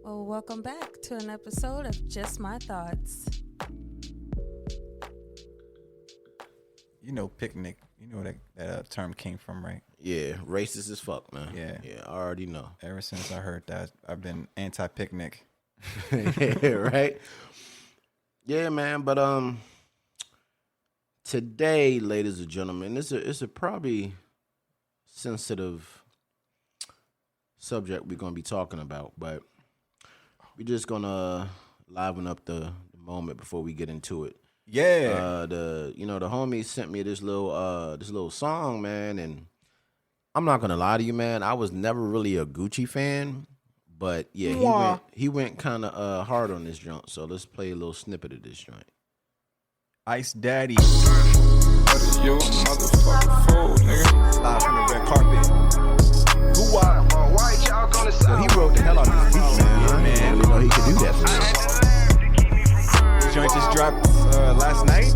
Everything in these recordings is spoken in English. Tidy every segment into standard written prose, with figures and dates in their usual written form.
Well, welcome back to an episode of Just My Thoughts. You know, picnic. You know that term came from, right? Yeah, racist as fuck, man. Yeah. Yeah, I already know. Ever since I heard that, I've been anti-picnic. Yeah, right? Yeah, man, but today, ladies and gentlemen, it's a probably sensitive subject we're gonna be talking about, but we're just gonna liven up the moment before we get into it. Yeah. The homie sent me this little song, man, and I'm not gonna lie to you, man. I was never really a Gucci fan, but yeah, he went kind of hard on this joint. So let's play a little snippet of this joint. Ice Daddy. You a motherfucker fool, nigga. Live from the red carpet. So he wrote the hell out of this beat, man. Yeah, I man. didn't really know he could do that for This joint just dropped last night.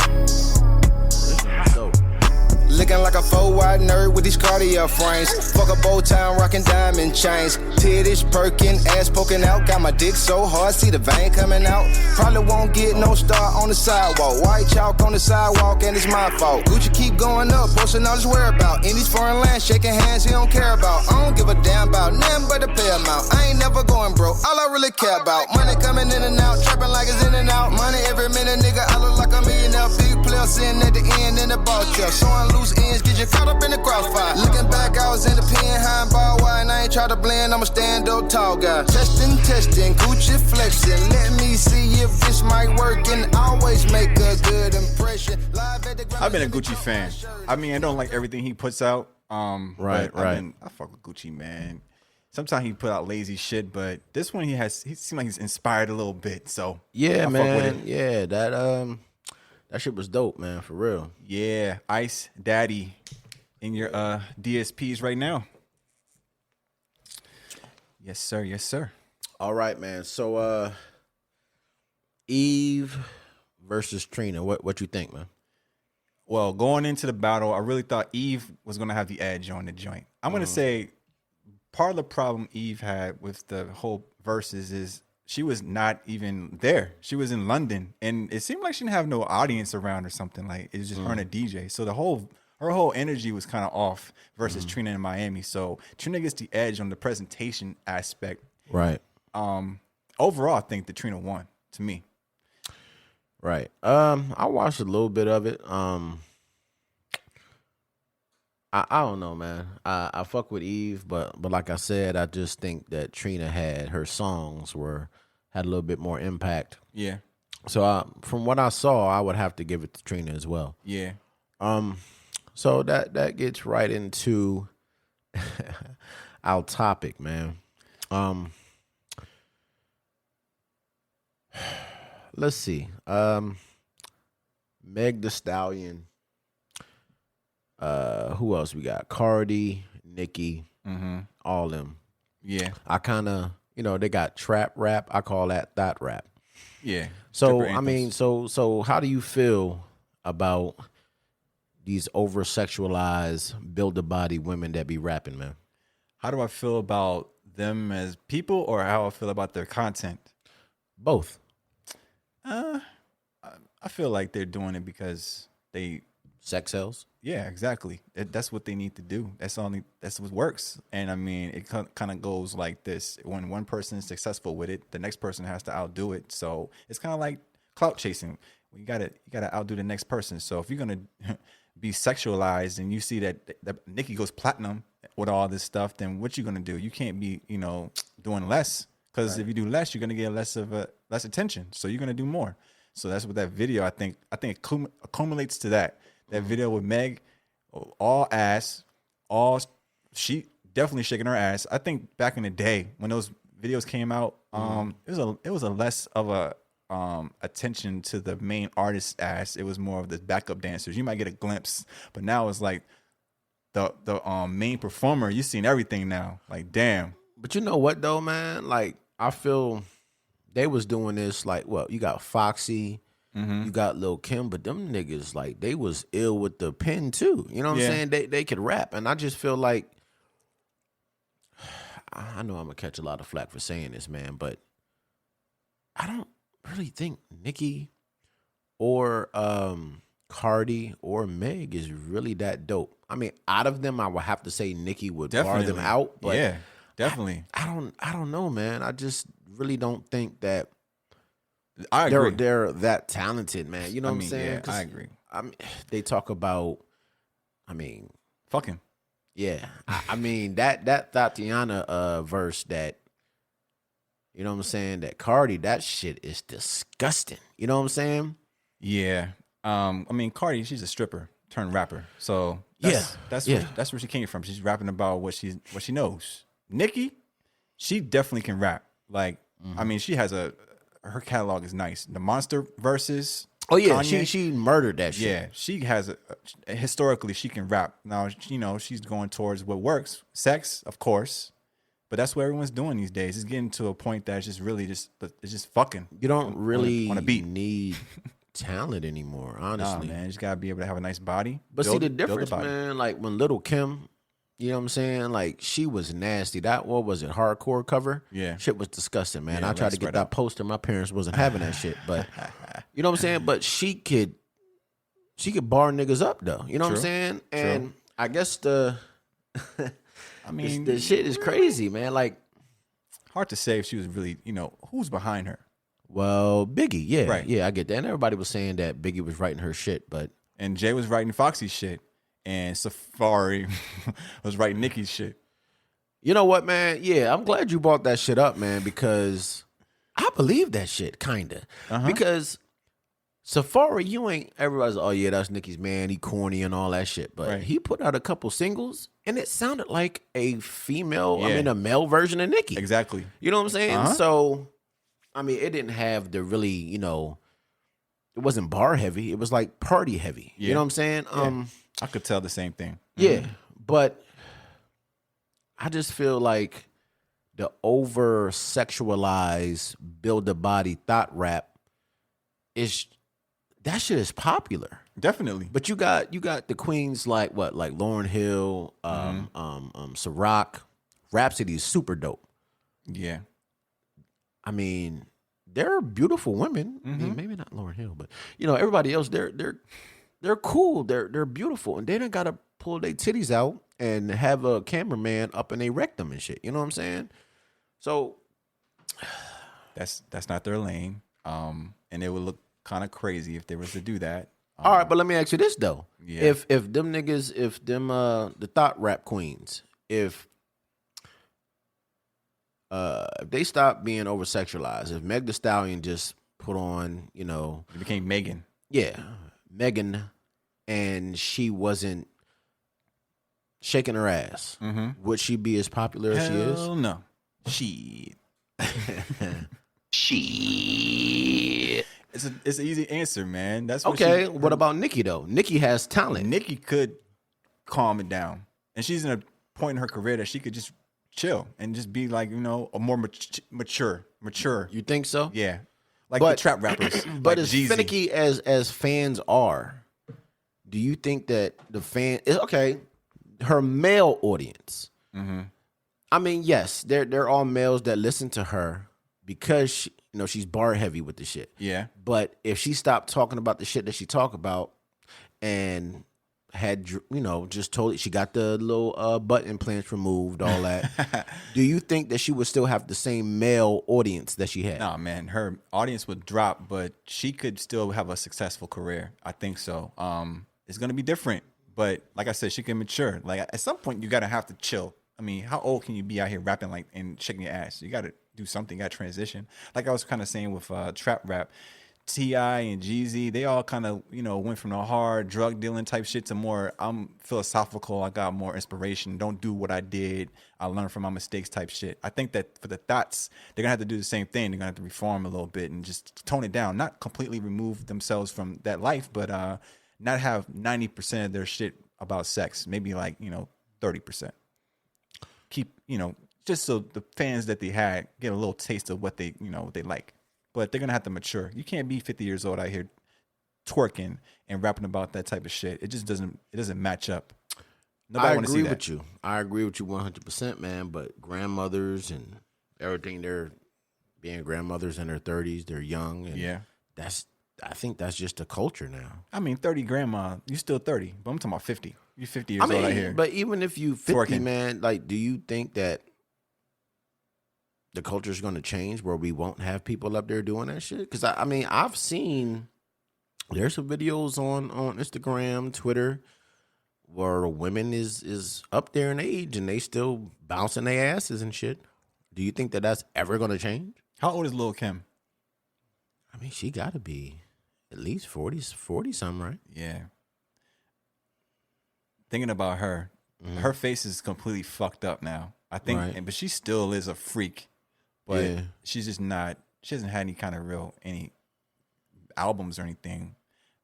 This is dope. Looking like a 4-wide nerd with these cardio frames. Fuck a bow tie, rockin' diamond chains. Titties perking, ass poking out. Got my dick so hard, see the vein coming out. Probably won't get no star on the sidewalk. White chalk on the sidewalk, and it's my fault. Gucci keep going up, posting all his whereabouts. In these foreign lands, shaking hands he don't care about. I don't give a damn about nothing but the pay amount. I ain't never going broke, all I really care about. Money coming in and out, trapping like it's in and out. Money every minute, nigga, I look like a millionaire. Big player sitting at the end in the ball chair. Showing loose ends, get you caught up in the crossfire. Looking back, I was in the pen, high and ball wide, and I ain't try to blend, I'm a stand-up tall guy. Testing, Gucci flexing. Let me see if this might work and always make a good impression. Live at the I've been a Gucci fan. I mean, I don't like everything he puts out. Right. I fuck with Gucci, man. Sometimes he put out lazy shit, but this one he seemed like he's inspired a little bit. So Yeah, I man. fuck with it. Yeah, that shit was dope, man, for real. Yeah, Ice Daddy in your DSPs right now. Yes, sir. Yes, sir. All right, man. So Eve versus Trina. What you think, man? Well, going into the battle, I really thought Eve was going to have the edge on the joint. I'm going to say part of the problem Eve had with the whole verses is she was not even there. She was in London, and it seemed like she didn't have no audience around or something. Like it was just her and a DJ. So her whole energy was kind of off versus Trina in Miami. So Trina gets the edge on the presentation aspect. Right. Overall, I think that Trina won to me. Right. I watched a little bit of it. I don't know, man. I fuck with Eve, but like I said, I just think that Trina had her songs had a little bit more impact. Yeah. So from what I saw, I would have to give it to Trina as well. Yeah. So that gets right into our topic, man. Let's see. Meg Thee Stallion. Who else we got? Cardi, Nicki, all them. Yeah. I kind of, they got trap rap. I call that rap. Yeah. So Stripper I mean, anthems. so how do you feel about these over sexualized, build a body women that be rapping, man? How do I feel about them as people, or how I feel about their content? Both. I feel like they're doing it because they, Sex sells. yeah, exactly. That's what they need to do. That's what works. And I mean, it kind of goes like this: when one person is successful with it, the next person has to outdo it. So it's kind of like clout chasing. You gotta outdo the next person. So if you're gonna be sexualized and you see that Nicki goes platinum with all this stuff, then what you gonna do? You can't be doing less, because if you do less, you're gonna get less attention. So you're gonna do more. So that's what that video, I think it accumulates to that. That video with Meg, all ass, she definitely shaking her ass. I think back in the day when those videos came out, it was a less of a attention to the main artist's ass. It was more of the backup dancers. You might get a glimpse, but now it's like the main performer. You've seen everything now. Like, damn. But you know what though, man? Like, I feel they was doing this like, well, you got Foxy, you got Lil Kim, but them niggas, like, they was ill with the pen too. You know what I'm saying? They could rap, and I just feel like, I know I'm gonna catch a lot of flack for saying this, man, but I don't really think Nicki or Cardi or Meg is really that dope. I mean, out of them, I would have to say Nicki would bar them out. But yeah, definitely. I don't know, man. I just really don't think that I agree. they're that talented, man. You know what I'm saying? Yeah, I agree. I mean, they talk about, I mean, Fucking. yeah. I mean that Tatiana verse that, you know what I'm saying, that Cardi, that shit is disgusting. You know what I'm saying? Yeah. I mean, Cardi, she's a stripper turned rapper. So that's where she came from. She's rapping about what she knows. Nicki, she definitely can rap. Like, I mean, she has her catalog is nice. The Monster verses. Oh yeah, Kanye, she murdered that shit. Yeah, she has historically she can rap. Now, you know, she's going towards what works. Sex, of course. But that's what everyone's doing these days. It's getting to a point that it's just really it's just fucking. You don't really on a beat. need talent anymore, honestly. Nah, man, you just gotta be able to have a nice body. But see the difference, man, like when Little Kim, you know what I'm saying? Like she was nasty. That, what was it, hardcore cover? Yeah. Shit was disgusting, man. Yeah, I tried to get that poster. My parents wasn't having that shit. But you know what I'm saying? But she could bar niggas up though. You know what I'm saying? And I guess the shit is crazy, man. Like, hard to say if she was really, you know, who's behind her. Well, Biggie, yeah. Right. Yeah, I get that. And everybody was saying that Biggie was writing her shit, but And Jay was writing Foxy's shit. And Safari was writing Nicki's shit. you know what, man? Yeah, I'm glad you brought that shit up, man, because I believe that shit, kinda. Because Safari, you ain't, everybody's, oh yeah, that's Nicki's man, he corny and all that shit. But he put out a couple singles and it sounded like a female, a male version of Nicki. Exactly. You know what I'm saying? So, I mean, it didn't have the really, you know, it wasn't bar heavy. It was like party heavy. Yeah. You know what I'm saying? I could tell the same thing. Yeah, but I just feel like the over sexualized build a body thought rap that shit is popular. Definitely. But you got the queens like what, like Lauryn Hill, Ciroc. Rhapsody is super dope. Yeah. I mean, they're beautiful women. I mean, maybe not Lauryn Hill, but you know, everybody else, they're cool. They're beautiful, and they don't gotta pull their titties out and have a cameraman up in their rectum and shit. You know what I'm saying? So that's not their lane. And it would look kind of crazy if they was to do that. All right, but let me ask you this though: Yeah. if them niggas, if them the thought rap queens, if they stop being over sexualized, if Meg Thee Stallion just put on, you know, It became Megan. yeah, Megan, and she wasn't shaking her ass, would she be as popular as she is? Hell no. Shit. Shit. It's an easy answer, man. That's what Okay, what about Nicki though? Nicki has talent. Nicki could calm it down, and she's in a point in her career that she could just chill and just be like, you know, a more mature. You think so? Yeah, like the trap rappers. But like as Jeezy. finicky as fans are, do you think that the her male audience? I mean, yes, they're all males that listen to her because she, you know, she's bar heavy with the shit. Yeah. But if she stopped talking about the shit that she talk about and had, you know, just totally, she got the little butt implants removed, all that. Do you think that she would still have the same male audience that she had? Nah, man, her audience would drop, but she could still have a successful career. I think so. It's gonna be different, but like I said, she can mature. Like at some point, you gotta have to chill. I mean, how old can you be out here rapping like and shaking your ass? You gotta do something. You gotta transition. Like I was kind of saying with trap rap. T.I. and Jeezy, they all kind of, you know, went from the hard drug dealing type shit to more, I'm philosophical, I got more inspiration, don't do what I did, I learned from my mistakes type shit. I think that for the thoughts, they're going to have to do the same thing. They're going to have to reform a little bit and just tone it down. Not completely remove themselves from that life, but not have 90% of their shit about sex. Maybe like, you know, 30%. Keep, you know, just so the fans that they had get a little taste of what they, you know, what they like. But they're going to have to mature. You can't be 50 years old out here twerking and rapping about that type of shit. It just doesn't match up. Nobody want to see that. With you. I agree with you 100%, man. But grandmothers and everything, they're being grandmothers in their 30s. They're young. And I think that's just the culture now. I mean, 30 grandma, you still 30, but I'm talking about 50. You 50 years old out here. But even if you 50, Twerking. man, like, do you think that the culture is going to change where we won't have people up there doing that shit? Because, I mean, I've seen, there's some videos on Instagram, Twitter, where women is up there in age and they still bouncing their asses and shit. Do you think that that's ever going to change? How old is Lil' Kim? I mean, she got to be at least 40 something, right? Yeah. Thinking about her, her face is completely fucked up now. I think, Right. but she still is a freak. But Yeah. she's just not. She hasn't had any kind of any albums or anything.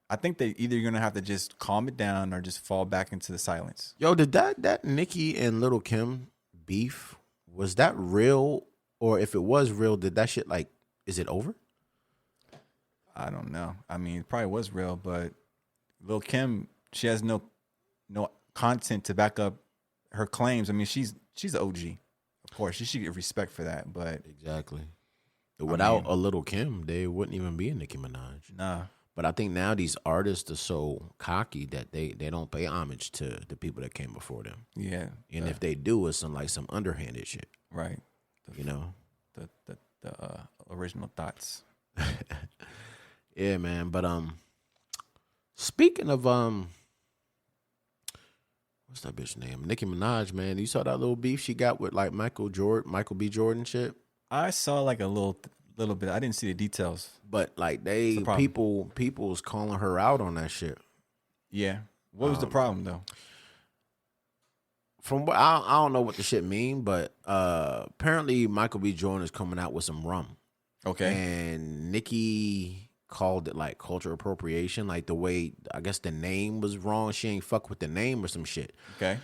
I think that either you're gonna have to just calm it down or just fall back into the silence. Yo, did that Nicki and Little Kim beef, was that real? Or if it was real, did that shit, like, is it over? I don't know. I mean, it probably was real, but Lil' Kim, she has no content to back up her claims. I mean, she's an OG, of course. She should get respect for that. But Exactly. Without a Little Kim, they wouldn't even be a Nicki Minaj. nah, But I think now these artists are so cocky that they don't pay homage to the people that came before them. yeah, And if they do, it's some underhanded shit, right, you know? the original thoughts. Yeah, man. But speaking of what's that bitch name? Nicki Minaj, man. You saw that little beef she got with like Michael B. Jordan shit. I saw like a little bit. I didn't see the details. But like the problem? people was calling her out on that shit. Yeah, what was the problem though? From what I don't know what the shit mean, but apparently Michael B. Jordan is coming out with some rum. Okay, And Nicki called it like culture appropriation, like the way, I guess the name was wrong. She ain't fuck with the name or some shit. okay.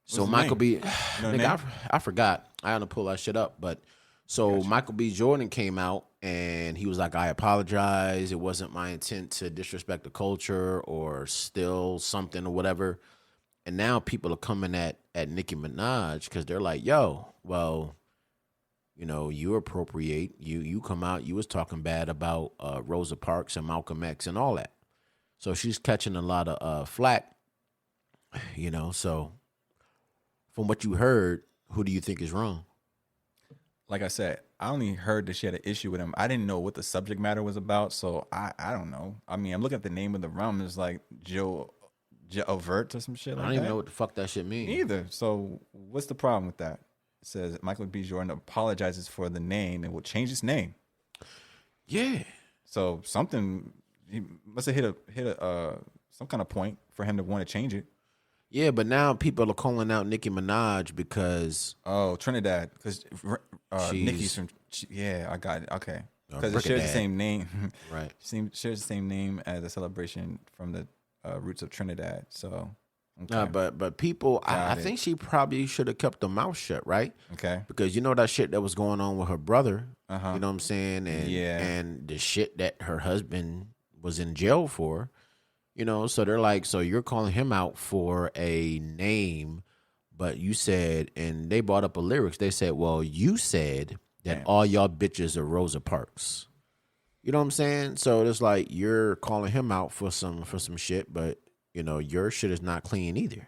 So What's the Michael name? B. No Nigga, name? I forgot. I had to pull that shit up. But so Michael B. Jordan came out and he was like, I apologize. It wasn't my intent to disrespect the culture or steal something or whatever. And now people are coming at Nicki Minaj because they're like, yo, well, you know, you appropriate. You come out, you was talking bad about Rosa Parks and Malcolm X and all that. So she's catching a lot of flack, you know. So from what you heard, who do you think is wrong? Like I said, I only heard that she had an issue with him. I didn't know what the subject matter was about, so I don't know. I mean, I'm looking at the name of the rum. It's like Joe Overt or some shit like that. I don't even know what the fuck that shit means. Me either. So what's the problem with that? It says Michael B. Jordan apologizes for the name and will change his name. Yeah. So something, he must have hit a some kind of point for him to want to change it. Yeah, but now people are calling out Nicki Minaj because Oh, Trinidad, because She's- Nicki's from. Yeah, I got it. Okay, because it Brickadad. shares the same name. right. Shares the same name as a celebration from the roots of Trinidad. So, okay. But people, I Got it. think she probably should have kept her mouth shut, right? Okay. Because you know that shit that was going on with her brother. Uh-huh. You know what I'm saying? And Yeah. and the shit that her husband was in jail for. You know, so they're like, so you're calling him out for a name, but you said, and they brought up a lyrics. They said, well, you said that Damn. all y'all bitches are Rosa Parks. You know what I'm saying? So it's like you're calling him out for some shit, but you know your shit is not clean either.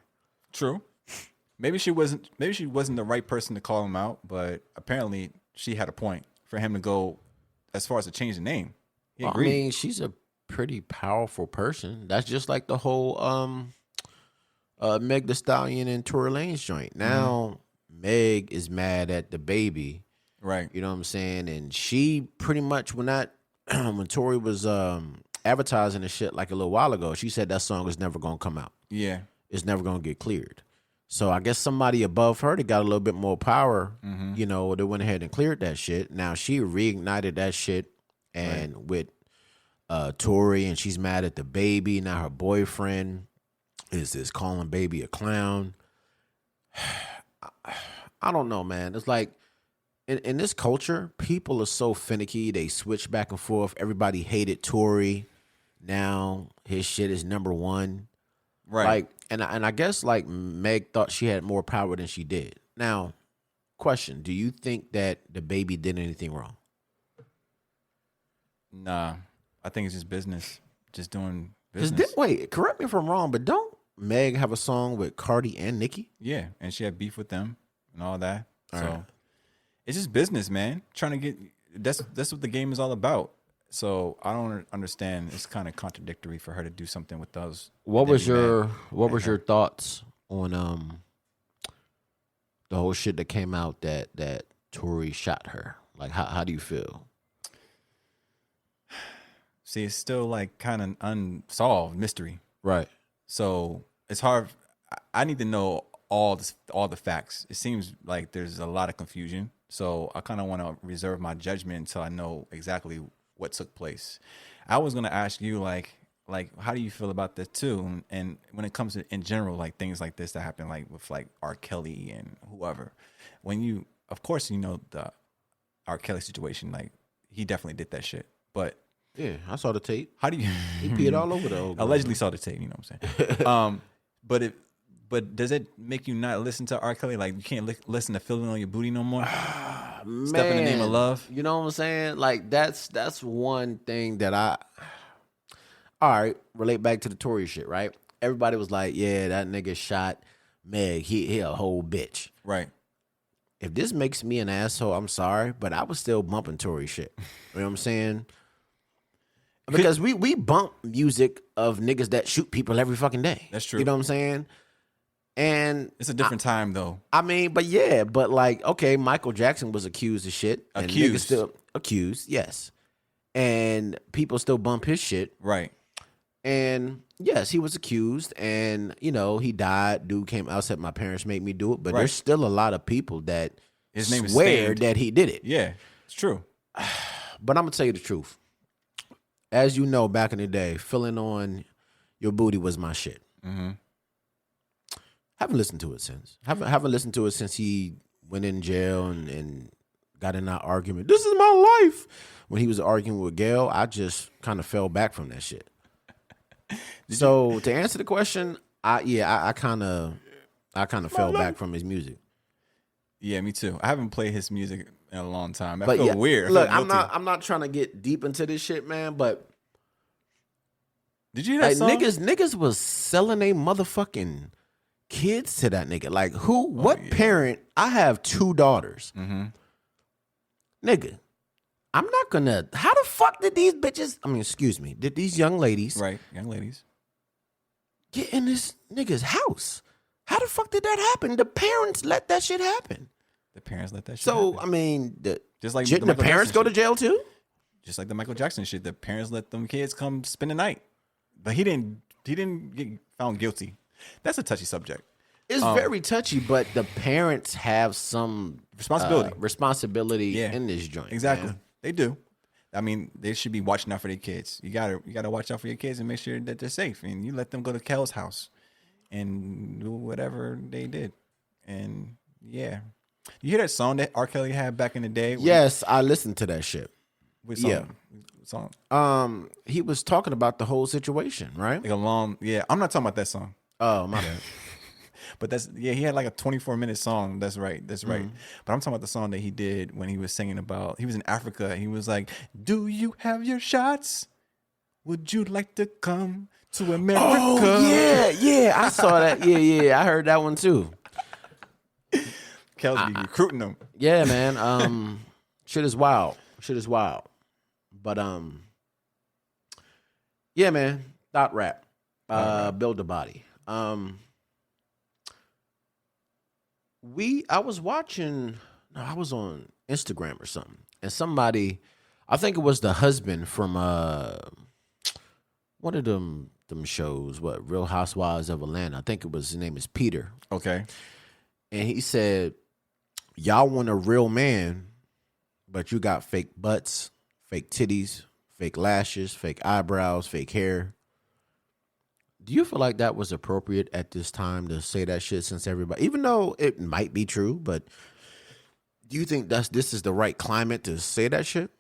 True. Maybe she wasn't the right person to call him out, but apparently she had a point for him to go as far as to change the name. He Well, I agreed. mean, she's a pretty powerful person. That's just like the whole Meg Thee Stallion and Tory Lanez joint. Now Meg is mad at the baby. Right. You know what I'm saying? And she pretty much when Tory was advertising the shit like a little while ago, she said that song is never gonna come out. Yeah. It's never gonna get cleared. So I guess somebody above her that got a little bit more power, you know, they went ahead and cleared that shit. Now she reignited that shit and with Tory, and she's mad at the baby. Now her boyfriend is calling baby a clown. I don't know, man. It's like in this culture, people are so finicky. They switch back and forth. Everybody hated Tory. Now his shit is number one. Right. Like, and I guess like Meg thought she had more power than she did. Now, question: do you think that the baby did anything wrong? Nah, I think it's just business. Just doing Cause business. wait, correct me if I'm wrong, but don't Meg have a song with Cardi and Nicki? Yeah, and she had beef with them and all that. All So right. it's just business, man. Trying to get that's what the game is all about. So I don't understand. It's kind of contradictory for her to do something with those. What then was be mad your at her. thoughts on the whole shit that came out that Tory shot her? Like how do you feel? See, it's still like kind of unsolved mystery. Right. So it's hard. I need to know all the facts. It seems like there's a lot of confusion. So I kind of want to reserve my judgment until I know exactly what took place. I was gonna ask you like how do you feel about this too? And when it comes to in general, like things like this that happen, like with like R. Kelly and whoever, when you, of course, you know the R. Kelly situation, like he definitely did that shit, but. Yeah, I saw the tape. How do you? He peed all over the old girl. Allegedly saw the tape. You know what I'm saying? But does it make you not listen to R. Kelly? Like you can't listen to "Feeling on Your Booty" no more. Step in the Name of Love. You know what I'm saying? Like that's one thing that I. All right, relate back to the Tory shit, right? Everybody was like, "Yeah, that nigga shot Meg. He a whole bitch." Right. If this makes me an asshole, I'm sorry, but I was still bumping Tory shit. You know what I'm saying? Because we bump music of niggas that shoot people every fucking day. That's true. You know what I'm saying? And It's a different time though. I mean, but yeah, but like, okay, Michael Jackson was accused of shit. And niggas Accused. still accused, yes. And people still bump his shit. Right. And yes, he was accused, and you know, he died. Dude came out, said my parents made me do it. But Right. there's still a lot of people that His name is swear stained. that he did it. Yeah, it's true. But I'm gonna tell you the truth. As you know, back in the day, Feeling on Your Booty was my shit. Mm-hmm. Haven't listened to it since. Haven't listened to it since he went in jail and got in that argument. This is my life. When he was arguing with Gail, I just kind of fell back from that shit. So to answer the question, I kind of fell back from his music. Yeah, me too. I haven't played his music in a long time. I But feel yeah, weird. I look, feel I'm guilty. not trying to get deep into this shit, man. But Did you hear that like song? niggas was selling they motherfucking kids to that nigga. Like who? What yeah. parent? I have 2 daughters. Mm-hmm. Nigga, I'm not gonna. How the fuck did these bitches? I mean, excuse me. Did these young ladies Right, young ladies. get in this nigga's house? How the fuck did that happen? The parents let that shit happen. The parents let that shit So happen. I mean, Just like shouldn't the the Michael parents Jackson go to shit. jail too? Just like the Michael Jackson shit. The parents let them kids come spend the night. But he didn't get found guilty. That's a touchy subject. It's very touchy, but the parents have some responsibility Yeah. in this joint. Exactly. man. They do. I mean, they should be watching out for their kids. You gotta watch out for your kids and make sure that they're safe. And you let them go to Kel's house and do whatever they did. And yeah. You hear that song that R. Kelly had back in the day? Yes, I listened to that shit. What song? Yeah. What song? He was talking about the whole situation, right? Like a long, yeah. I'm not talking about that song. Oh, my bad. But he had like a 24-minute song. That's right. But I'm talking about the song that he did when he was singing about, he was in Africa. He was like, "Do you have your shots? Would you like to come to America?" Oh, yeah. I saw that. Yeah. I heard that one too. Kel's be recruiting them. Yeah, man. Shit is wild. But yeah, man. Thought rap. Build a body. I was on Instagram or something, and somebody, I think it was the husband from one of them shows, Real Housewives of Atlanta. I think his name is Peter. Okay. And he said, y'all want a real man, but you got fake butts, fake titties, fake lashes, fake eyebrows, fake hair. Do you feel like that was appropriate at this time to say that shit, since everybody, even though it might be true, but do you think this is the right climate to say that shit?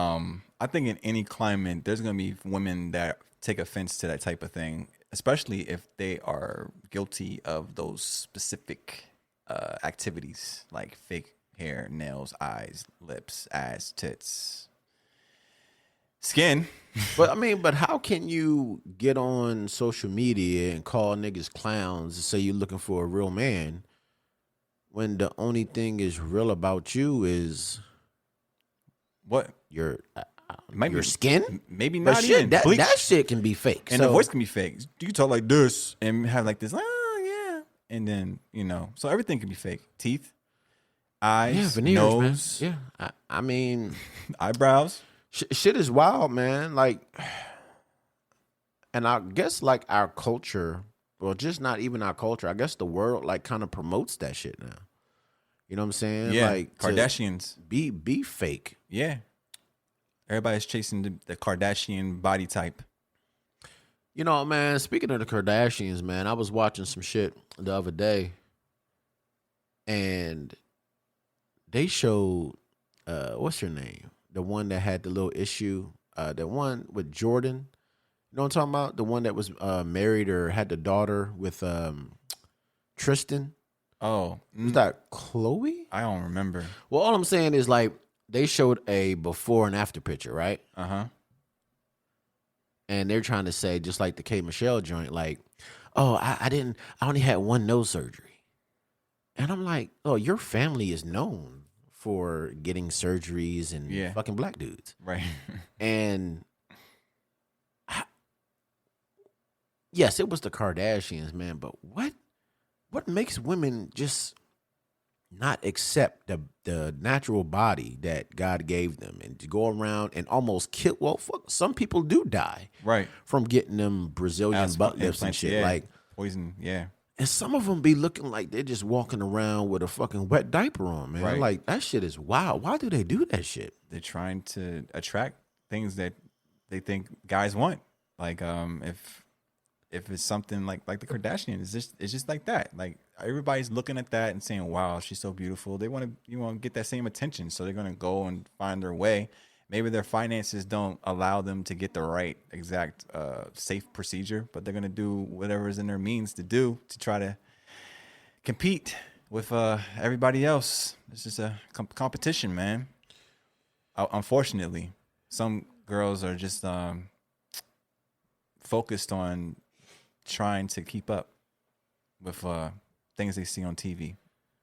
I think in any climate, there's going to be women that take offense to that type of thing, especially if they are guilty of those specific activities, like fake hair, nails, eyes, lips, ass, tits, skin. But how can you get on social media and call niggas clowns and say you're looking for a real man when the only thing is real about you is What? your Maybe, skin? Maybe But not shit, even. that Bleach. shit can be fake. And so, the voice can be fake. You can talk like this and have like this, and then, so everything can be fake. Teeth, eyes, veneers, nose, man. Yeah, I mean, eyebrows. shit is wild, man. Like, and I guess like our culture, well, just not even our culture. I guess the world like kind of promotes that shit now. You know what I'm saying? Yeah, like Kardashians. Be fake. Yeah. Everybody's chasing the Kardashian body type. You know, man, speaking of the Kardashians, man, I was watching some shit the other day and they showed what's her name? The one that had the little issue, the one with Jordan. You know what I'm talking about? The one that was married or had the daughter with Tristan. Oh, Was that Chloe? I don't remember. Well, all I'm saying is like they showed a before and after picture, right? Uh-huh. And they're trying to say, just like the K Michelle joint, like, oh, I only had one nose surgery. And I'm like, oh, your family is known for getting surgeries and fucking black dudes. Right. And yes, it was the Kardashians, man, but what makes women just not accept the natural body that God gave them and to go around and almost kill? Well, fuck, some people do die from getting them Brazilian butt lifts and shit. Like poison, yeah. And some of them be looking like they're just walking around with a fucking wet diaper on, man. Right. Like, that shit is wild. Why do they do that shit? They're trying to attract things that they think guys want. Like, if it's something like the Kardashians, it's just like that. Like everybody's looking at that and saying, "Wow, she's so beautiful." They want to get that same attention, so they're gonna go and find their way. Maybe their finances don't allow them to get the right exact safe procedure, but they're gonna do whatever is in their means to do to try to compete with everybody else. It's just a competition, man. Unfortunately, some girls are just focused on trying to keep up with things they see on TV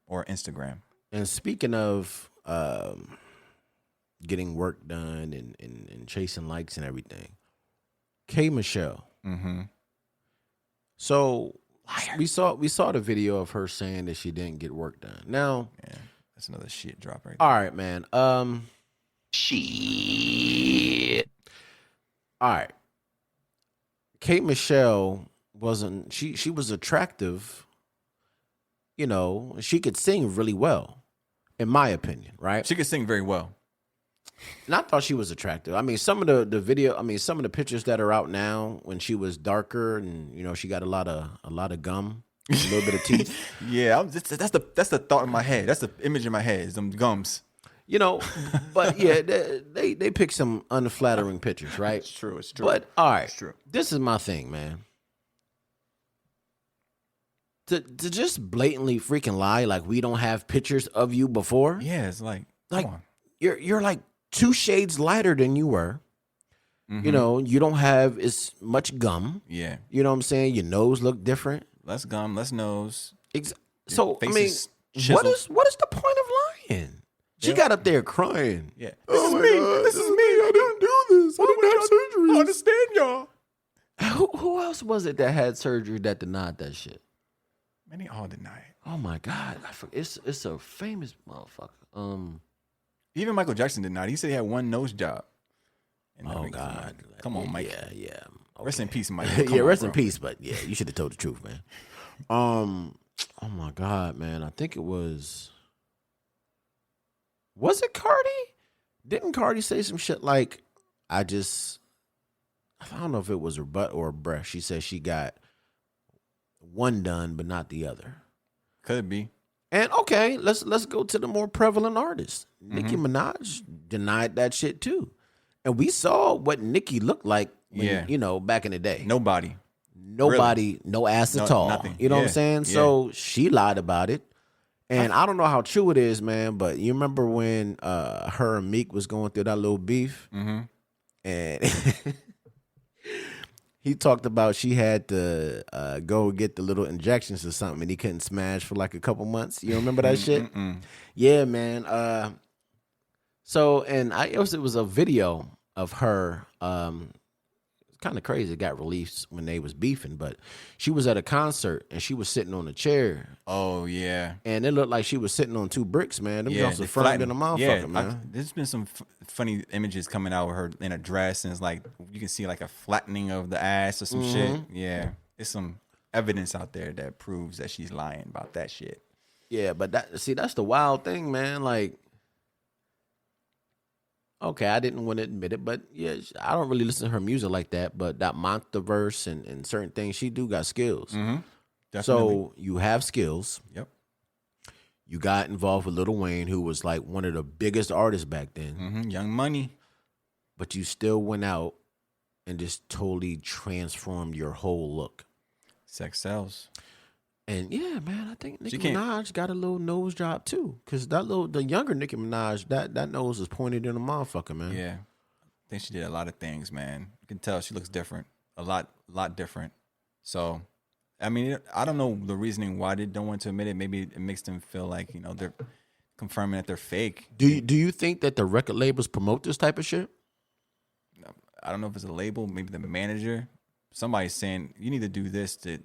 or Instagram. And speaking of getting work done and chasing likes and everything, K Michelle. Mm-hmm. So we saw the video of her saying that she didn't get work done. Now, yeah, that's another shit drop right all there. right, man. Shit. All right. K Michelle wasn't she was attractive, you know, she could sing really well, in my opinion, right? She could sing very well. And I thought she was attractive. I mean, some of the video, I mean, some of the pictures that are out now when she was darker and, you know, she got a lot of gum, a little bit of teeth. Yeah, that's the thought in my head. That's the image in my head, is them gums. You know, but yeah, they pick some unflattering pictures, right? It's true. It's true. But all right, it's true. This is my thing, man. To just blatantly freaking lie like we don't have pictures of you before. Yeah, it's like come on. You're like 2 shades lighter than you were. Mm-hmm. You know, you don't have as much gum. Yeah. You know what I'm saying? Your nose look different. Less gum, less nose. So I mean, is chiseled. what is the point of lying? She got up there crying. Yeah. This is me. This is me. I didn't do this. I didn't have surgery. I understand y'all. Who else was it that had surgery that denied that shit? Man, they all deny it. Oh my God. It's a famous motherfucker. Even Michael Jackson denied it. He said he had one nose job. And Oh God. Come on, Mike. Yeah. Okay. Rest in peace, Mike. Yeah, rest in peace, but yeah, you should have told the truth, man. Oh my God, man. I think it was it Cardi? Didn't Cardi say some shit like, I don't know if it was her butt or her breast. She said she got one done, but not the other. Could be. And okay, let's go to the more prevalent artists. Nicki Minaj denied that shit too. And we saw what Nicki looked like when, you know, back in the day. Nobody, really. No ass at all. Nothing. You know what I'm saying? Yeah. So she lied about it. And I don't know how true it is, man, but you remember when her and Meek was going through that little beef? Mm-hmm. And he talked about she had to go get the little injections or something, and he couldn't smash for like a couple months. You remember that shit? Yeah, man. So, and it was a video of her. It's kind of crazy. It got released when they was beefing, but she was at a concert and she was sitting on a chair. Oh yeah, and it looked like she was sitting on 2 bricks, man. Them jumps are firm in a motherfucker, man. There's been some funny images coming out with her in a dress, and it's like you can see like a flattening of the ass or some shit. Yeah, there's some evidence out there that proves that she's lying about that shit. Yeah, but that's the wild thing, man. Like, okay, I didn't want to admit it, but yeah, I don't really listen to her music like that. But that Monsterverse and certain things, she do got skills. Mm-hmm. So you have skills. Yep. You got involved with Lil Wayne, who was like one of the biggest artists back then. Mm-hmm. Young Money. But you still went out and just totally transformed your whole look. Sex sells. And yeah, man, I think Nicki Minaj got a little nose job too, because the younger Nicki Minaj, that nose is pointed in a motherfucker, man. Yeah, I think she did a lot of things, man. You can tell she looks different, a lot different. So, I mean, I don't know the reasoning why they don't want to admit it. Maybe it makes them feel like they're confirming that they're fake. Do you think that the record labels promote this type of shit? I don't know if it's a label, maybe the manager. Somebody's saying you need to do this to,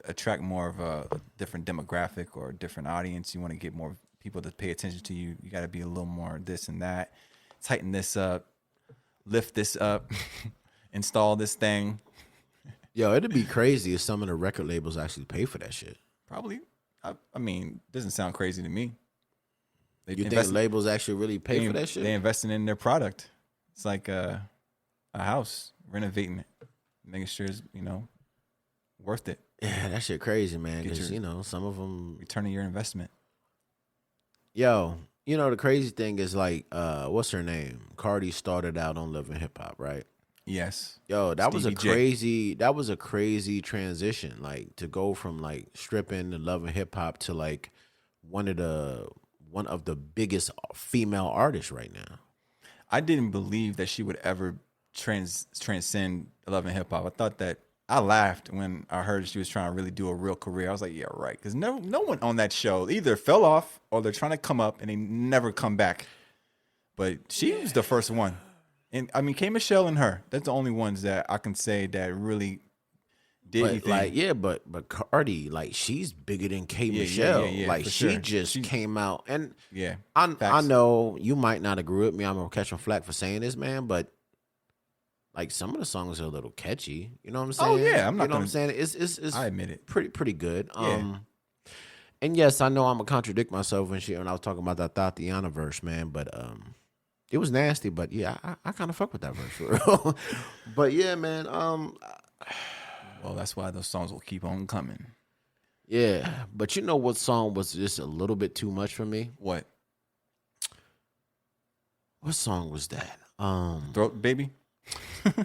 attract more of a different demographic or a different audience. You want to get more people to pay attention to you. You got to be a little more this and that. Tighten this up, lift this up, install this thing. Yo, it'd be crazy if some of the record labels actually pay for that shit. Probably. I mean, doesn't sound crazy to me. You think labels actually really pay for that shit? They're investing in their product. It's like a house, renovating it. Making sure it's, worth it. Yeah, that shit crazy, man. Because, some of them... Returning your investment. Yo, the crazy thing is like, what's her name? Cardi started out on Love and Hip Hop, right? Yes. Yo, that was a crazy transition. Like, to go from, like, stripping to Love and Hip Hop to, like, one of the biggest female artists right now. I didn't believe that she would ever transcend Love and Hip Hop. I thought that I laughed when I heard she was trying to really do a real career. I was like, yeah, right. Because no one on that show either fell off or they're trying to come up and they never come back. But she was the first one. And I mean, K Michelle and her, that's the only ones that I can say that really did anything. But Cardi, like, she's bigger than K Michelle. Yeah, like, she just came out. And I facts. know you might not agree with me. I'm going to catch some flack for saying this, man, but like, some of the songs are a little catchy. You know what I'm saying? Oh yeah, I'm saying? It's I admit it. Pretty good. Yeah. And yes, I know I'm gonna contradict myself when I was talking about that Tatiana verse, man. But it was nasty. But yeah, I kind of fuck with that verse for real. But yeah, man. Well, that's why those songs will keep on coming. Yeah, but you know what song was just a little bit too much for me? What song was that? Throat Baby.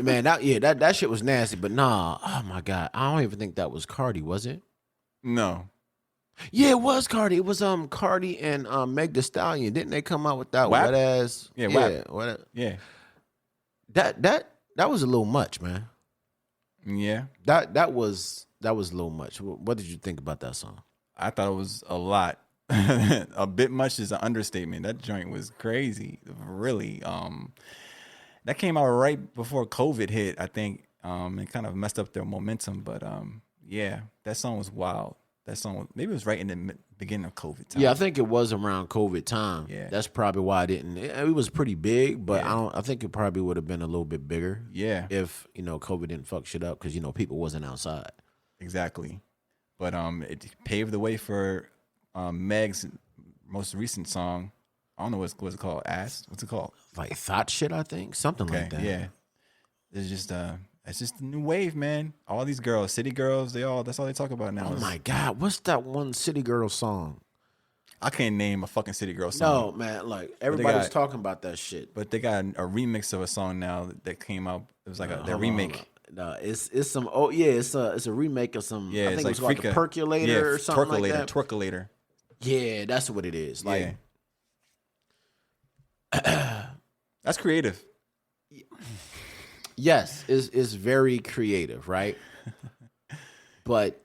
Man, that shit was nasty. But nah, oh my god, I don't even think that was Cardi, was it? No. Yeah, it was Cardi. It was Cardi and Meg Thee Stallion. Didn't they come out with that WAP? wet ass? Yeah, WAP. Yeah. That was a little much, man. Yeah. That was a little much. What did you think about that song? I thought it was a lot. A bit much is an understatement. That joint was crazy. Really. That came out right before COVID hit, I think. It kind of messed up their momentum. But yeah, that song was wild. That song maybe it was right in the beginning of COVID time. Yeah, I think it was around COVID time. Yeah. That's probably why I didn't. It was pretty big, but I think it probably would have been a little bit bigger. Yeah. If, COVID didn't fuck shit up because, people wasn't outside. Exactly. But it paved the way for Meg's most recent song. I don't know what's it called. What's it called? Like Thought Shit, I think. Something like that. Yeah. It's just a new wave, man. All these girls, city girls, that's all they talk about now. Oh my God. What's that one City Girl song? I can't name a fucking city girl song. No, man. Like, everybody's talking about that shit. But they got a remix of a song now that came out. It was like their remake. No, it's some. Oh yeah, it's a remake of some. Yeah, I think it's it was like a Percolator or something like that. Twerkulator. Yeah, that's what it is. Like, that's creative. Yes, it's very creative, right? But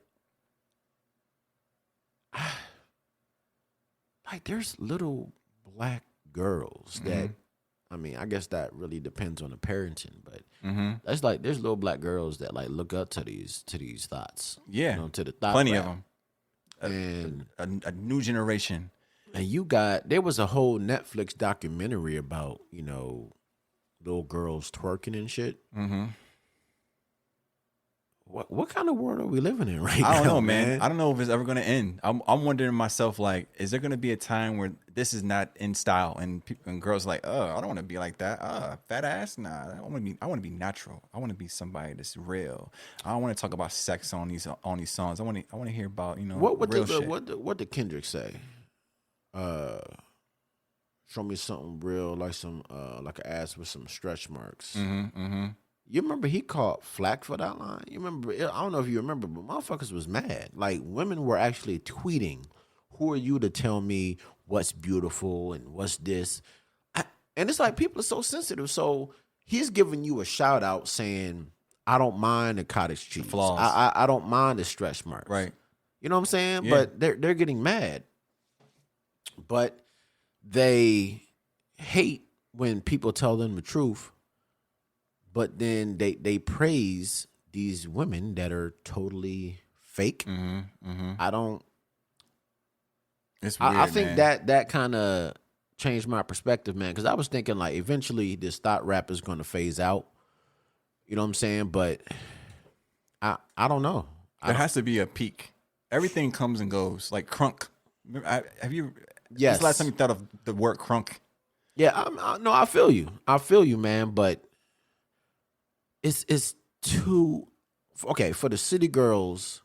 like, there's little black girls that, I mean, I guess that really depends on the parenting, but that's like, there's little black girls that like look up to these thoughts. Yeah, you know, to the thought plenty rap. of them. And A new generation. And there was a whole Netflix documentary about, you know, little girls twerking and shit. Mm-hmm. What kind of world are we living in right now? I don't know, man. I don't know if it's ever going to end. I'm wondering myself, like, is there going to be a time where this is not in style and girls are like, oh, I don't want to be like that. Fat ass, nah. I want to be natural. I want to be somebody that's real. I don't want to talk about sex on these songs. I want to hear about, you know, real shit. What did Kendrick say? Show me something real, like some like an ass with some stretch marks. You remember he caught flack for that line? You remember? I don't know if you remember, but motherfuckers was mad. Like, women were actually tweeting, "Who are you to tell me what's beautiful and what's this?" And it's like, people are so sensitive. So he's giving you a shout out saying, "I don't mind the cottage cheese. Flaws. I don't mind the stretch marks." Right. You know what I'm saying? Yeah. But they're getting mad. But they hate when people tell them the truth. But then they praise these women that are totally fake. I don't. It's weird, I think man. that kind of changed my perspective, man. Because I was thinking, like, eventually this thought rap is going to phase out. You know what I'm saying? But I don't know. There has to be a peak. Everything comes and goes. Like crunk. Have you? Yes. When's the last time you thought of the word crunk? Yeah. No, I feel you. I feel you, man. But it's too okay for the city girls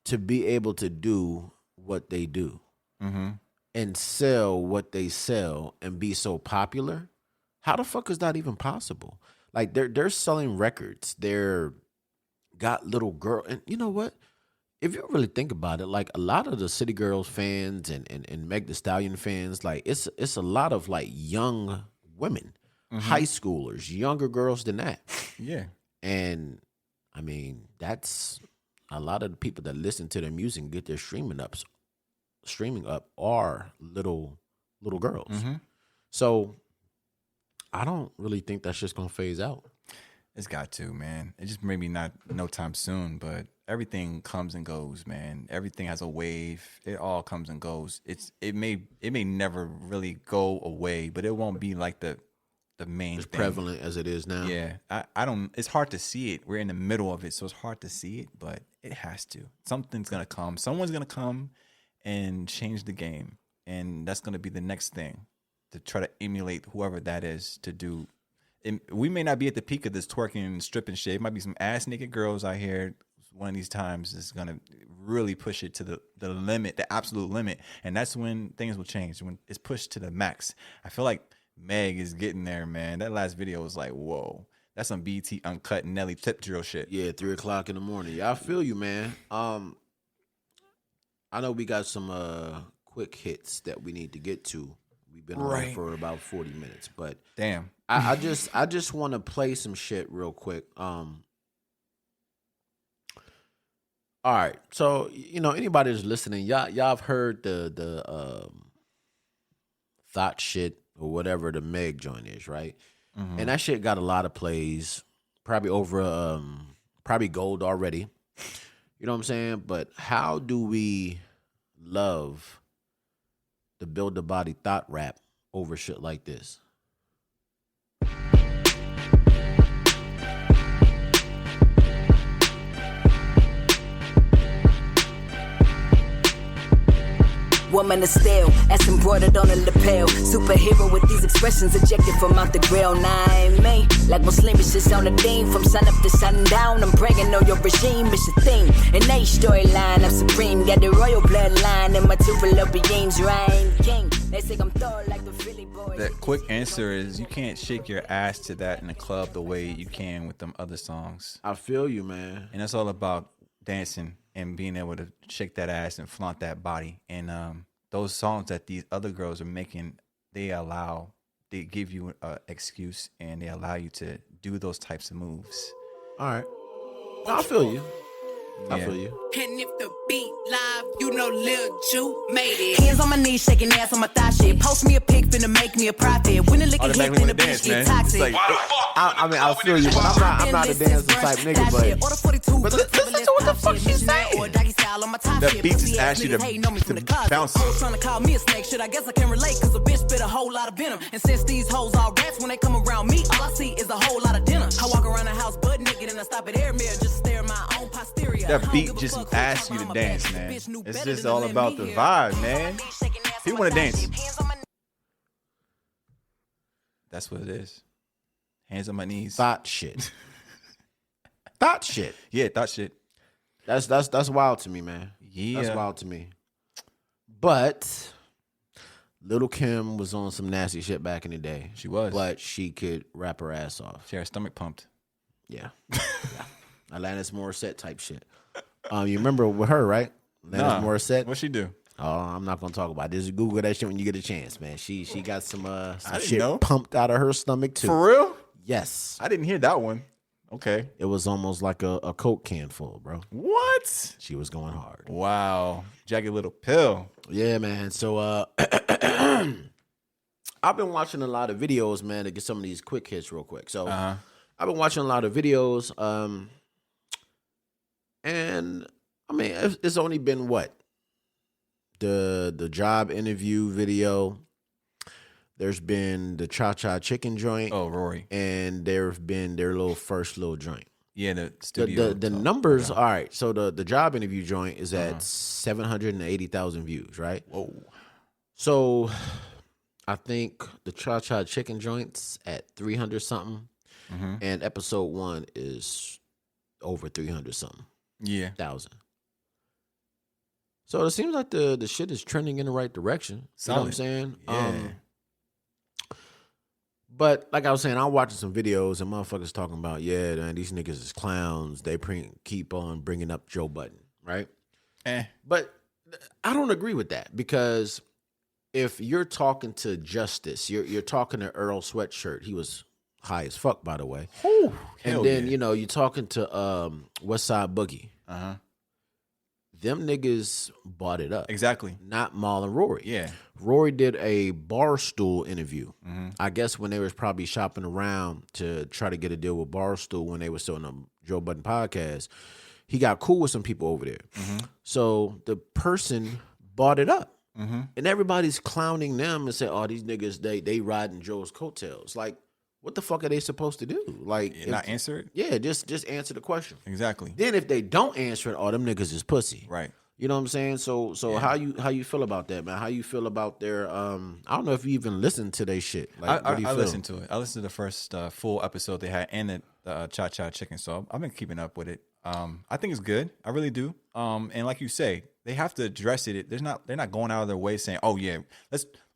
to be able to do what they do and sell what they sell and be so popular. How the fuck is that even possible? Like, they're selling records. They're got little girl, and you know what? If you really think about it, like, a lot of the City Girls fans and Meg Thee Stallion fans, like, it's a lot of like young women. High schoolers, younger girls than that. Yeah. And I mean, that's a lot of the people that listen to their music and get their streaming up are little girls. So I don't really think that's just gonna phase out. It's got to, man. It just maybe not no time soon, but everything comes and goes, man. Everything has a wave. It all comes and goes. It may never really go away, but it won't be like the main As thing. prevalent as it is now. Yeah. I don't, it's hard to see it. We're in the middle of it, so it's hard to see it, but it has to. Something's gonna come. Someone's gonna come and change the game. And that's gonna be the next thing, to try to emulate whoever that is to do. We may not be at the peak of this twerking and stripping shit. It might be some ass naked girls out here. One of these times is gonna really push it to the limit, the absolute limit, and that's when things will change. When it's pushed to the max. I feel like Meg is getting there, man. That last video was like, whoa, that's some BT Uncut Nelly tip drill shit. Yeah, 3:00 in the morning. Yeah, I feel you, man. I know we got some quick hits that we need to get to. We've been on for about 40 minutes, but damn. I just want to play some shit real quick. All right, so you know, anybody that's listening, y'all have heard the thought shit or whatever the Meg joint is, right? And that shit got a lot of plays, probably over probably gold already. You know what I'm saying? But how do we love the build the body thought rap over shit like this? Woman of steel, as embroidered on a lapel. Superhero with these expressions ejected from out the grill. Nine me, like Muslim bitches on a theme. From sun up to sundown, I'm bragging on your regime. It's a theme, an A storyline. I'm supreme, got the royal bloodline, and my two beings reign king. They say I'm Thor like the Philly boys. The quick answer is you can't shake your ass to that in the club the way you can with them other songs. I feel you, man. And it's all about dancing and being able to shake that ass and flaunt that body. And those songs that these other girls are making, they give you an excuse and they allow you to do those types of moves. All right. I feel you. I Yeah. feel you. And if the beat live, you know Lil Ju made it. Hands on my knees, shaking ass on my thigh shit. Post me a pic, finna make me a profit. When the liquor hit, then the bitch get toxic. Like, I mean, I feel you, but I'm not a dancing type nigga, but listen to what the fuck she's saying. the beat just asks you to bounce. Hoes trying to call me a snake, shit, I guess I can relate, cause a bitch spit a whole lot of venom. And since these hoes all rats, when they come around me, all I see is a whole lot of dinner. I walk around the house butt naked and I stop at air mirror just to stare at my own posterior. That beat just asks you to dance, man. It's just all about the vibe, man. People want to dance. That's what it is. Hands on my knees. Thought shit. Thought shit. Yeah, thought shit. That's wild to me, man. Yeah. That's wild to me. But Little Kim was on some nasty shit back in the day. She was. But she could rap her ass off. She had her stomach pumped. Yeah. Yeah. Alanis Morissette type shit. You remember with her, right? Alanis Morissette. What'd she do? Oh, I'm not gonna talk about it. Just Google that shit when you get a chance, man. She got some didn't shit know. pumped out of her stomach too. For real? Yes. I didn't hear that one. Okay. It was almost like a Coke can full, bro. What? She was going hard. Wow. Jagged little pill. Yeah, man. So I've been watching a lot of videos, man, to get some of these quick hits real quick. So I've been watching a lot of videos, and I mean, it's only been what? The job interview video. There's been the Cha-Cha Chicken joint. Oh, Rory. And there've been their first little joint. Yeah, the studio. The numbers, all right. So the job interview joint is at 780,000 views, right? Whoa. So I think the Cha-Cha Chicken joint's at 300 something, and episode 1 is over 300 something. Yeah. Thousand. So it seems like the shit is trending in the right direction. You know what I'm saying? Yeah. But like I was saying, I'm watching some videos and motherfuckers talking about, yeah, man, these niggas is clowns. They keep on bringing up Joe Budden, right? But I don't agree with that, because if you're talking to Justice, you're talking to Earl Sweatshirt. He was high as fuck, by the way. Ooh, and then, you know, you're talking to West Side Boogie. Them niggas bought it up. Exactly. Not Mal and Rory. Yeah. Rory did a Barstool interview. I guess when they was probably shopping around to try to get a deal with Barstool when they were still on the Joe Budden podcast. He got cool with some people over there. So the person bought it up. And everybody's clowning them and say, oh, these niggas, they riding Joe's coattails. Like, what the fuck are they supposed to do? Like, not answer it? Yeah, just answer the question. Exactly. Then if they don't answer it, oh, them niggas is pussy. Right. You know what I'm saying? So how you feel about that, man? How you feel about their I don't know if you even listen to their shit. Like, what do you I feel? listened to it. I listened to the first full episode they had and the Cha-Cha Chicken. So I've been keeping up with it. I think it's good. I really do. And like you say, they have to address it. They're not going out of their way saying, "Oh yeah,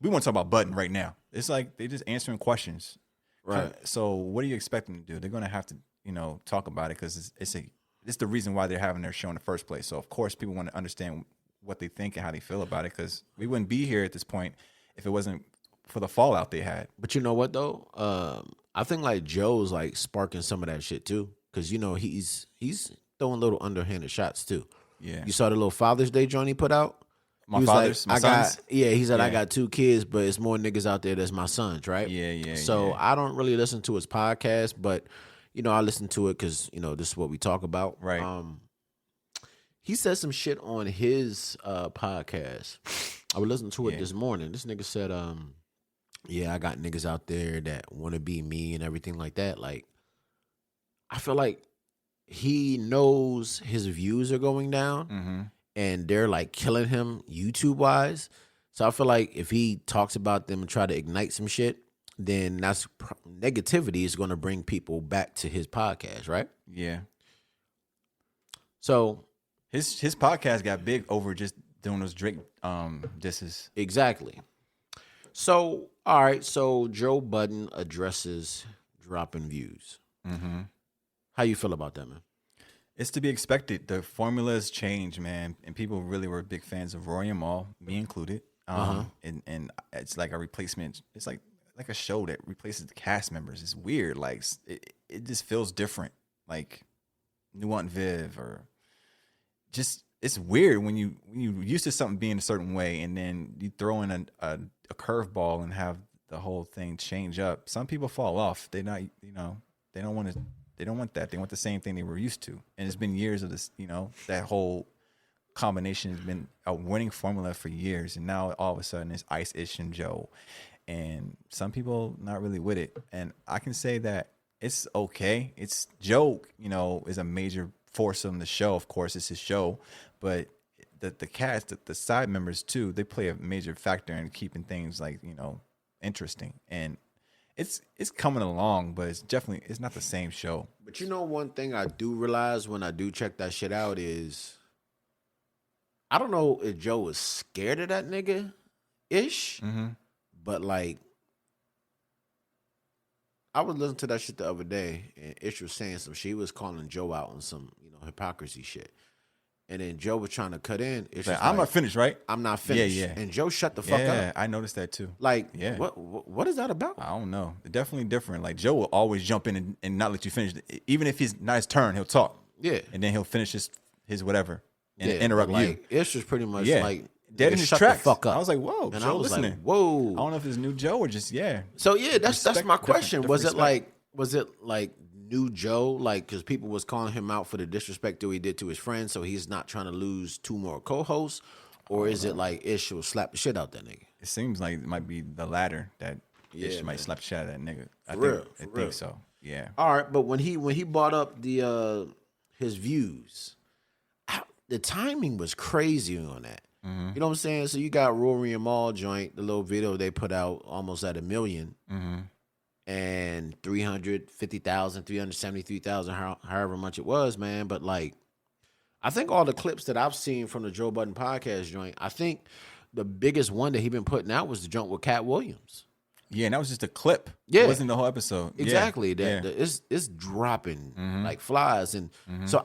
we want to talk about Budden right now." It's like they just answering questions. Right. So what do you expect them to do? They're going to have to, talk about it, because it's the reason why they're having their show in the first place. So of course people want to understand what they think and how they feel about it, because we wouldn't be here at this point if it wasn't for the fallout they had. But you know what though? I think like Joe's like sparking some of that shit too, because he's throwing little underhanded shots too. Yeah. You saw the little Father's Day joint he put out? My sons? He said, Yeah. I got 2 kids, but it's more niggas out there that's my sons, right? Yeah. So I don't really listen to his podcast, but, I listen to it because, this is what we talk about. Right. He said some shit on his podcast. I was listening to it this morning. This nigga said, I got niggas out there that want to be me and everything like that. Like, I feel like he knows his views are going down. And they're like killing him YouTube wise. So I feel like if he talks about them and try to ignite some shit, then that's negativity is going to bring people back to his podcast, right? Yeah. So his podcast got big over just doing those Drake disses. Exactly. So all right. So Joe Budden addresses dropping views. How you feel about that, man? It's to be expected. The formulas change, man, and people really were big fans of Rory and Mal, me included. And it's like a replacement. It's like a show that replaces the cast members. It's weird. Like it just feels different. Like Nuant Viv or just it's weird when you used to something being a certain way and then you throw in a curveball and have the whole thing change up. Some people fall off. They not they don't want to. They don't want that. They want the same thing they were used to. And it's been years of this, that whole combination has been a winning formula for years. And now all of a sudden it's Ice, Ish, and Joe. And some people not really with it. And I can say that it's okay. It's Joe, is a major force on the show. Of course, it's his show. But the cast, the side members too, they play a major factor in keeping things like, interesting. And it's coming along, but it's not the same show. But one thing I do realize when I do check that shit out is I don't know if Joe was scared of that nigga ish, but like I was listening to that shit the other day, and Ish was saying she was calling Joe out on some hypocrisy shit. And then Joe was trying to cut in. It's like, I'm not finished, right? I'm not finished. Yeah. And Joe shut the fuck up. Yeah, I noticed that too. Like, what is that about? I don't know. It's definitely different. Like Joe will always jump in and not let you finish. Even if it's not his turn, he'll talk. Yeah. And then he'll finish his whatever and interrupt you. It's just pretty much like dead in his shut tracks. The fuck up. I was like, whoa, and Joe I was listening. like, whoa. I don't know if it's new Joe or just So that's my question. Was it like new Joe, like, because people was calling him out for the disrespect that he did to his friends, so he's not trying to lose 2 more co-hosts, or is it like Ish will slap the shit out that nigga? It seems like it might be the latter, that Ish might slap the shit out of that nigga. I think so. Yeah. All right, but when he brought up the his views, the timing was crazy on that. Mm-hmm. You know what I'm saying? So you got Rory and Mal joint, the little video they put out almost at 1 million. And 350,000, 373,000, however much it was, man. But like, I think all the clips that I've seen from the Joe Budden podcast joint, I think the biggest one that he been putting out was the joint with Cat Williams. Yeah, and that was just a clip. Yeah, it wasn't the whole episode. Exactly. Yeah. It's dropping like flies, and so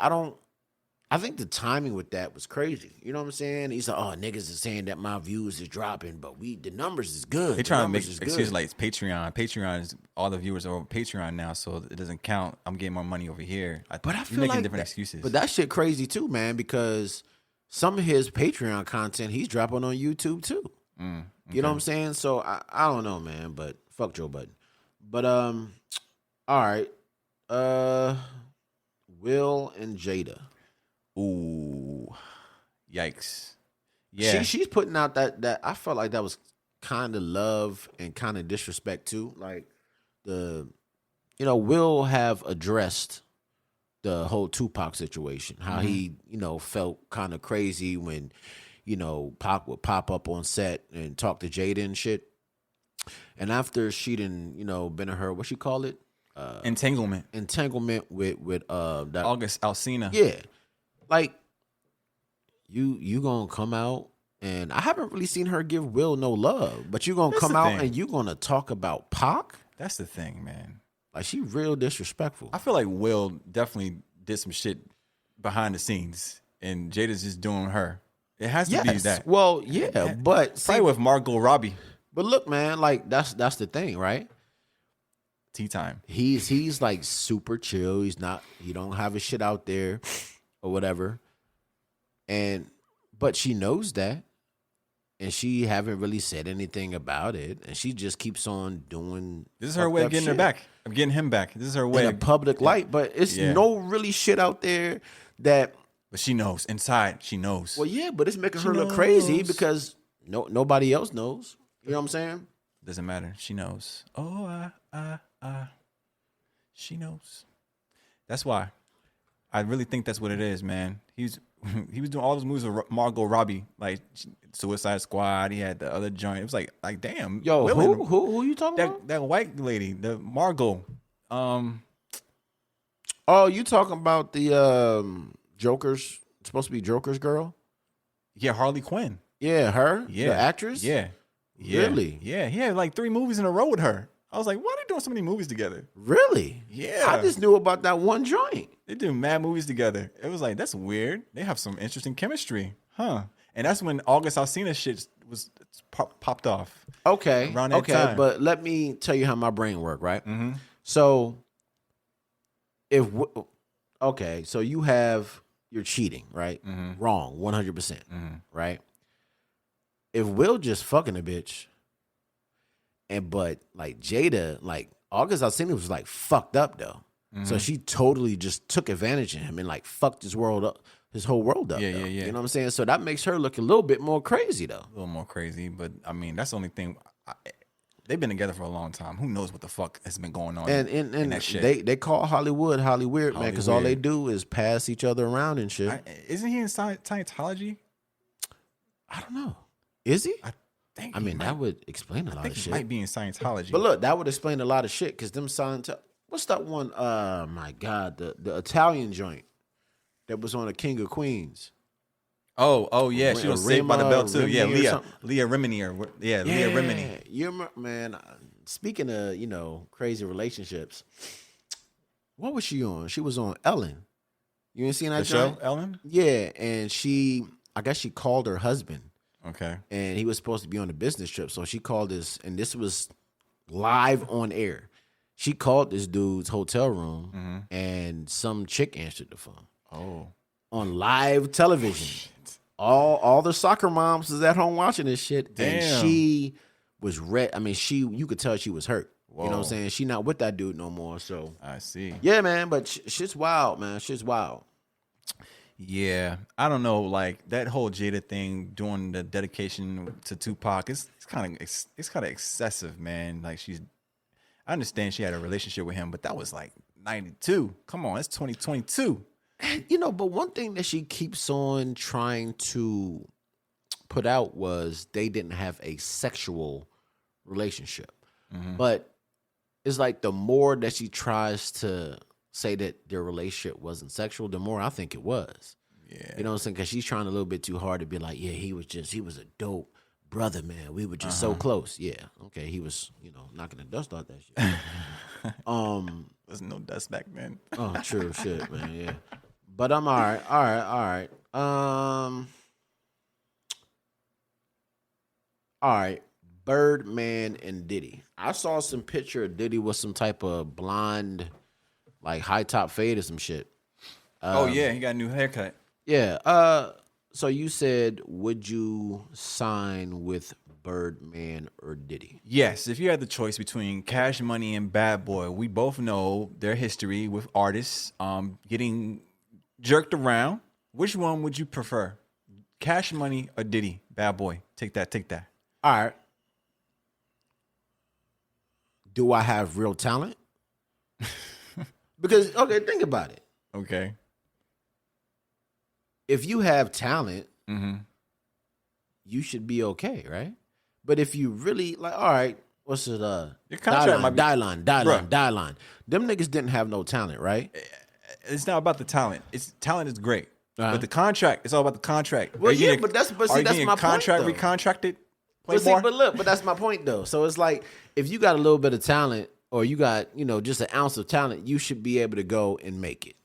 I think the timing with that was crazy. You know what I'm saying? He's like, oh, niggas is saying that my views is dropping, but the numbers is good. They trying to make excuses like it's Patreon. Patreon is all the viewers are over Patreon now, so it doesn't count. I'm getting more money over here. But I feel making like different excuses. But that shit crazy too, man, because some of his Patreon content he's dropping on YouTube too. Okay. You know what I'm saying? So I don't know, man, but fuck Joe Budden. But all right. Will and Jada. Ooh, yikes! Yeah, she's putting out that I felt like that was kind of love and kind of disrespect too. Like Will have addressed the whole Tupac situation, how he felt kind of crazy when Pac would pop up on set and talk to Jada and shit. And after she didn't been in her what she call it entanglement with that August Alsina. Yeah. Like, you gonna come out, and I haven't really seen her give Will no love, but you gonna come out and you gonna talk about Pac? That's the thing, man. Like, she real disrespectful. I feel like Will definitely did some shit behind the scenes, and Jada's just doing her. It has to be that. Well, yeah, but probably with Margot Robbie. But look, man, like that's the thing, right? Tea time. He's like super chill. He don't have his shit out there or whatever. But she knows that, and she haven't really said anything about it, and she just keeps on doing. This is her way of getting her back. I'm getting him back. This is her way in a public light, but it's no really shit out there that. But she knows inside. She knows. Well, yeah, but it's making her look crazy because nobody else knows. You know what I'm saying? Doesn't matter. She knows. Oh, she knows. That's why. I really think that's what it is, man. He was doing all those moves with Margot Robbie, like Suicide Squad. He had the other joint. It was like damn. Yo, who you talking about? That white lady, the Margot. Oh, you talking about the Joker's supposed to be Joker's girl? Yeah, Harley Quinn. Yeah, her. Yeah, the actress. Yeah. Really? Yeah, he had like 3 movies in a row with her. I was like, why are they doing so many movies together? Really? Yeah. I just knew about that one joint. They do mad movies together. It was like, that's weird. They have some interesting chemistry, huh? And that's when August Alsina shit was popped off. Okay. Around that time. But let me tell you how my brain worked, right? Mm-hmm. So so you're cheating, right? Mm-hmm. Wrong, 100%, right? If Will just fucking a bitch, but like Jada, like August Alsina was like fucked up though. Mm-hmm. So she totally just took advantage of him and like fucked his whole world up. Yeah. You know what I'm saying? So that makes her look a little bit more crazy though. A little more crazy, but I mean, that's the only thing. They've been together for a long time. Who knows what the fuck has been going on? And that shit. They call Hollywood, man, because all they do is pass each other around and shit. Isn't he in Scientology? I don't know. Is he? I mean, that would explain a lot of shit. He might be in Scientology. But look, that would explain a lot of shit because them what's that one? My God, the Italian joint that was on the King of Queens. Oh yeah, she was saved by the bell too. Yeah, Leah Remini Leah Remini. You man. Speaking of crazy relationships, what was she on? She was on Ellen. You ain't seen that show, Ellen? Yeah, and I guess she called her husband. Okay. And he was supposed to be on a business trip, so she called and this was live on air. She called this dude's hotel room, and some chick answered the phone. Oh. On live television. All the soccer moms was at home watching this shit. Damn. And she was I mean, you could tell she was hurt. Whoa. You know what I'm saying? She not with that dude no more. So I see. Yeah, man, but shit's wild, man. Shit's wild. Yeah, I don't know. Like that whole Jada thing, doing the dedication to Tupac, it's kind of excessive, man. Like I understand she had a relationship with him, but that was like 92. Come on, it's 2022. But one thing that she keeps on trying to put out was they didn't have a sexual relationship. Mm-hmm. But it's like the more that she tries to say that their relationship wasn't sexual, the more I think it was. Yeah. You know what I'm saying? Because she's trying a little bit too hard to be like, yeah, he was a dope brother, man. We were just so close. Yeah. Okay. He was, knocking the dust off that shit. There's no dust back then. Oh, true shit, man. Yeah. But I'm all right. All right. Birdman and Diddy. I saw some picture of Diddy with some type of blonde, like high top fade or some shit. Oh yeah, he got a new haircut. Yeah. So you said, would you sign with Birdman or Diddy? Yes, if you had the choice between Cash Money and Bad Boy, we both know their history with artists getting jerked around. Which one would you prefer? Cash Money or Diddy? Bad Boy. Take that. All right. Do I have real talent? Because, okay, think about it. Okay. If you have talent, you should be okay, right? But if you really, like, all right, what's it? Your contract might be... Die-line. Them niggas didn't have no talent, right? It's not about the talent. Talent is great. But the contract, it's all about the contract. Well, yeah, but that's my contract point, recontracted? But that's my point, though. So it's like, if you got a little bit of talent, or you got, just an ounce of talent, you should be able to go and make it.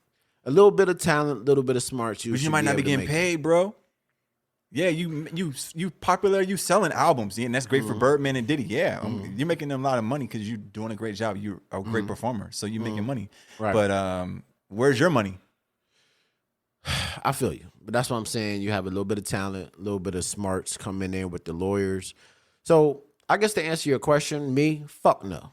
A little bit of talent, a little bit of smarts. But you might not be getting paid, bro. Yeah, you popular, you selling albums, and that's great for Birdman and Diddy. Yeah, you're making them a lot of money because you're doing a great job. You're a great performer, so you're making money. Right. But where's your money? I feel you, but that's what I'm saying. You have a little bit of talent, a little bit of smarts coming in with the lawyers. So I guess to answer your question, fuck no.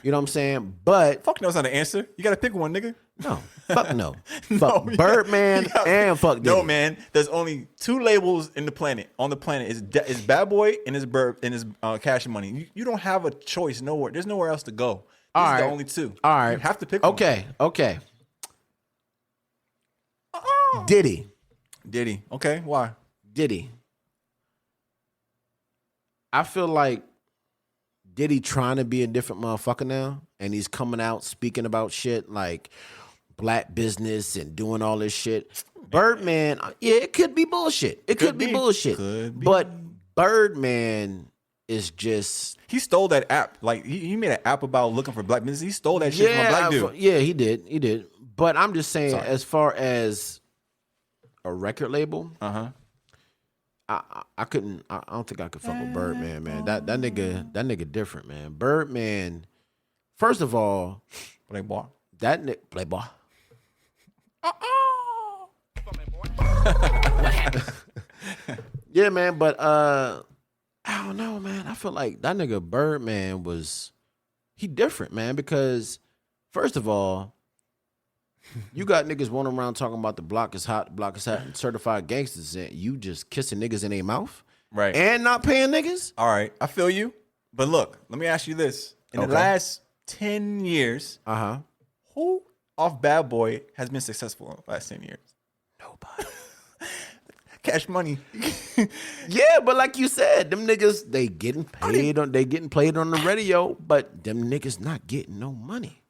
You know what I'm saying? But fuck no's not an answer. You gotta pick one, nigga. No, fuck no. Fuck Birdman and fuck Diddy. No, man. There's only two labels on the planet. It's Bad Boy and it's Cash Money. You don't have a choice nowhere. There's nowhere else to go. These are the only two. All right, you have to pick one. Okay. Diddy. Okay, why? Diddy. I feel like Diddy trying to be a different motherfucker now, and he's coming out speaking about shit like black business and doing all this shit. Birdman, yeah, it could be bullshit. It could be bullshit. But Birdman is just. He stole that app. Like he made an app about looking for black business. He stole that shit from a black dude. Yeah, he did. But I'm just saying, as far as a record label, I couldn't. I don't think I could fuck with Birdman, man. That nigga different, man. Birdman. First of all, Playboy. That nigga Playboy. Yeah, man, but I don't know, man. I feel like that nigga Birdman he different, man, because first of all, you got niggas running around talking about the block is hot, and certified gangsters, and you just kissing niggas in their mouth, right? And not paying niggas. All right, I feel you, but look, let me ask you this: in the last 10 years, who off Bad Boy has been successful in the last 10 years? Nobody. Cash Money. Yeah, but like you said, them niggas, they getting played on the radio, but them niggas not getting no money.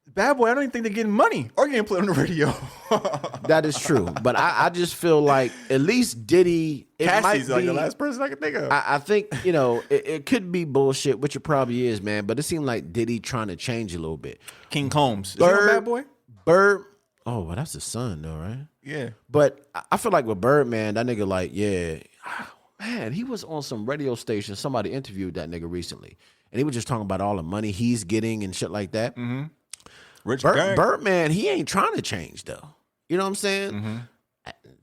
Bad Boy, I don't even think they're getting money or getting played on the radio. That is true, but I just feel like at least Diddy, Cassie's like the last person I can think of. I think it could be bullshit, which it probably is, man. But it seemed like Diddy trying to change a little bit. King Combs, is he on Bad Boy? Bird. Oh, well, that's his son, though, right? Yeah. But I feel like with Birdman, that nigga, like, yeah, man, he was on some radio station. Somebody interviewed that nigga recently, and he was just talking about all the money he's getting and shit like that. Mm-hmm. Rich Birdman, he ain't trying to change, though. You know what I'm saying? Mm-hmm.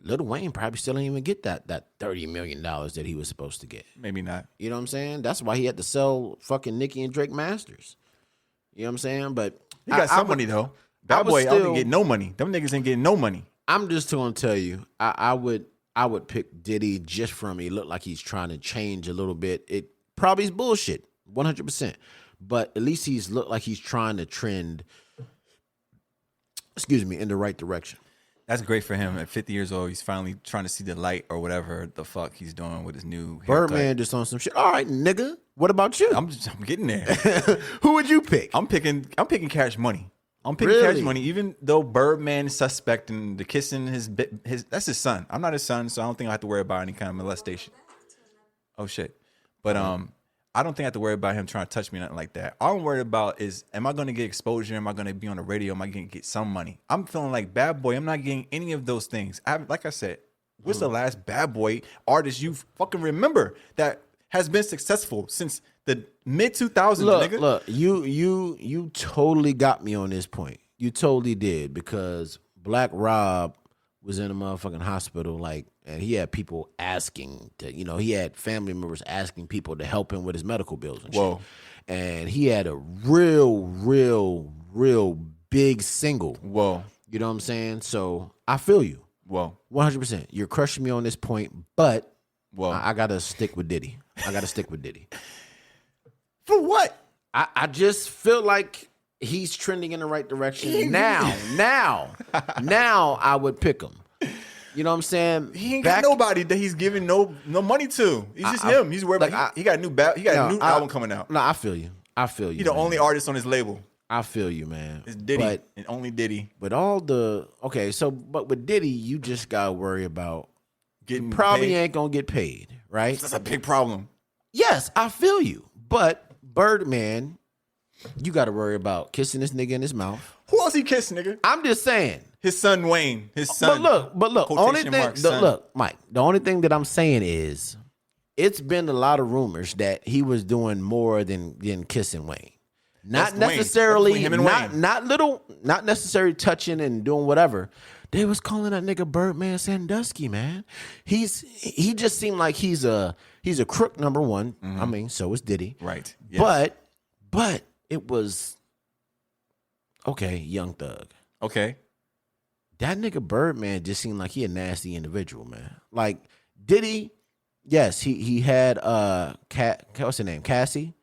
Lil Wayne probably still ain't even get that $30 million that he was supposed to get. Maybe not. You know what I'm saying? That's why he had to sell fucking Nicki and Drake masters. You know what I'm saying? But he got some money, though. Bad Boy, I don't get no money. Them niggas ain't getting no money. I'm just gonna tell you, I would pick Diddy just from he looked like he's trying to change a little bit. It probably is bullshit, 100%. But at least he's looked like he's trying to trend, in the right direction. That's great for him. At 50 years old, he's finally trying to see the light or whatever the fuck he's doing with his new haircut. Birdman just on some shit. All right, nigga. What about you? I'm getting there. Who would you pick? I'm picking Cash Money. I'm picking Cash Money, even though Birdman is suspect in the kissing his that's his son. I'm not his son, so I don't think I have to worry about any kind of molestation. Oh shit. But I don't think I have to worry about him trying to touch me, nothing like that. All I'm worried about is, am I going to get exposure? Am I going to be on the radio? Am I going to get some money? I'm feeling like Bad Boy. I'm not getting any of those things. Like I said, what's the last Bad Boy artist you fucking remember that has been successful since the mid 2000s? Nigga? Look, you totally got me on this point. You totally did, because Black Rob was in a motherfucking hospital, like, and he had people asking to, he had family members asking people to help him with his medical bills and shit. And he had a real big single. Whoa. You know what I'm saying? So I feel you. Whoa. 100%. You're crushing me on this point, but whoa. I gotta stick with Diddy. For what? I just feel like he's trending in the right direction. Now I would pick him. You know what I'm saying? He ain't got nobody that he's giving no money to. He's just him. He's worried about he got a new album coming out. No, I feel you. He's the only artist on his label. I feel you, man. It's Diddy and only Diddy. But but with Diddy, you just gotta worry about getting probably paid. Ain't gonna get paid, right? That's a big problem. Yes, I feel you. But Birdman, you gotta worry about kissing this nigga in his mouth. Who else he kissed, nigga? I'm just saying. His son Wayne. His son. But look. Mike. The only thing that I'm saying is, it's been a lot of rumors that he was doing more than kissing Wayne. Not necessarily. Not necessarily touching and doing whatever. They was calling that nigga Birdman Sandusky, man. He just seemed like he's a crook, number one. Mm-hmm. I mean, so is Diddy. Right. Yes. But it was okay, Young Thug. Okay. That nigga Birdman just seemed like he a nasty individual, man. Like Diddy, yes, he had what's her name? Cassie.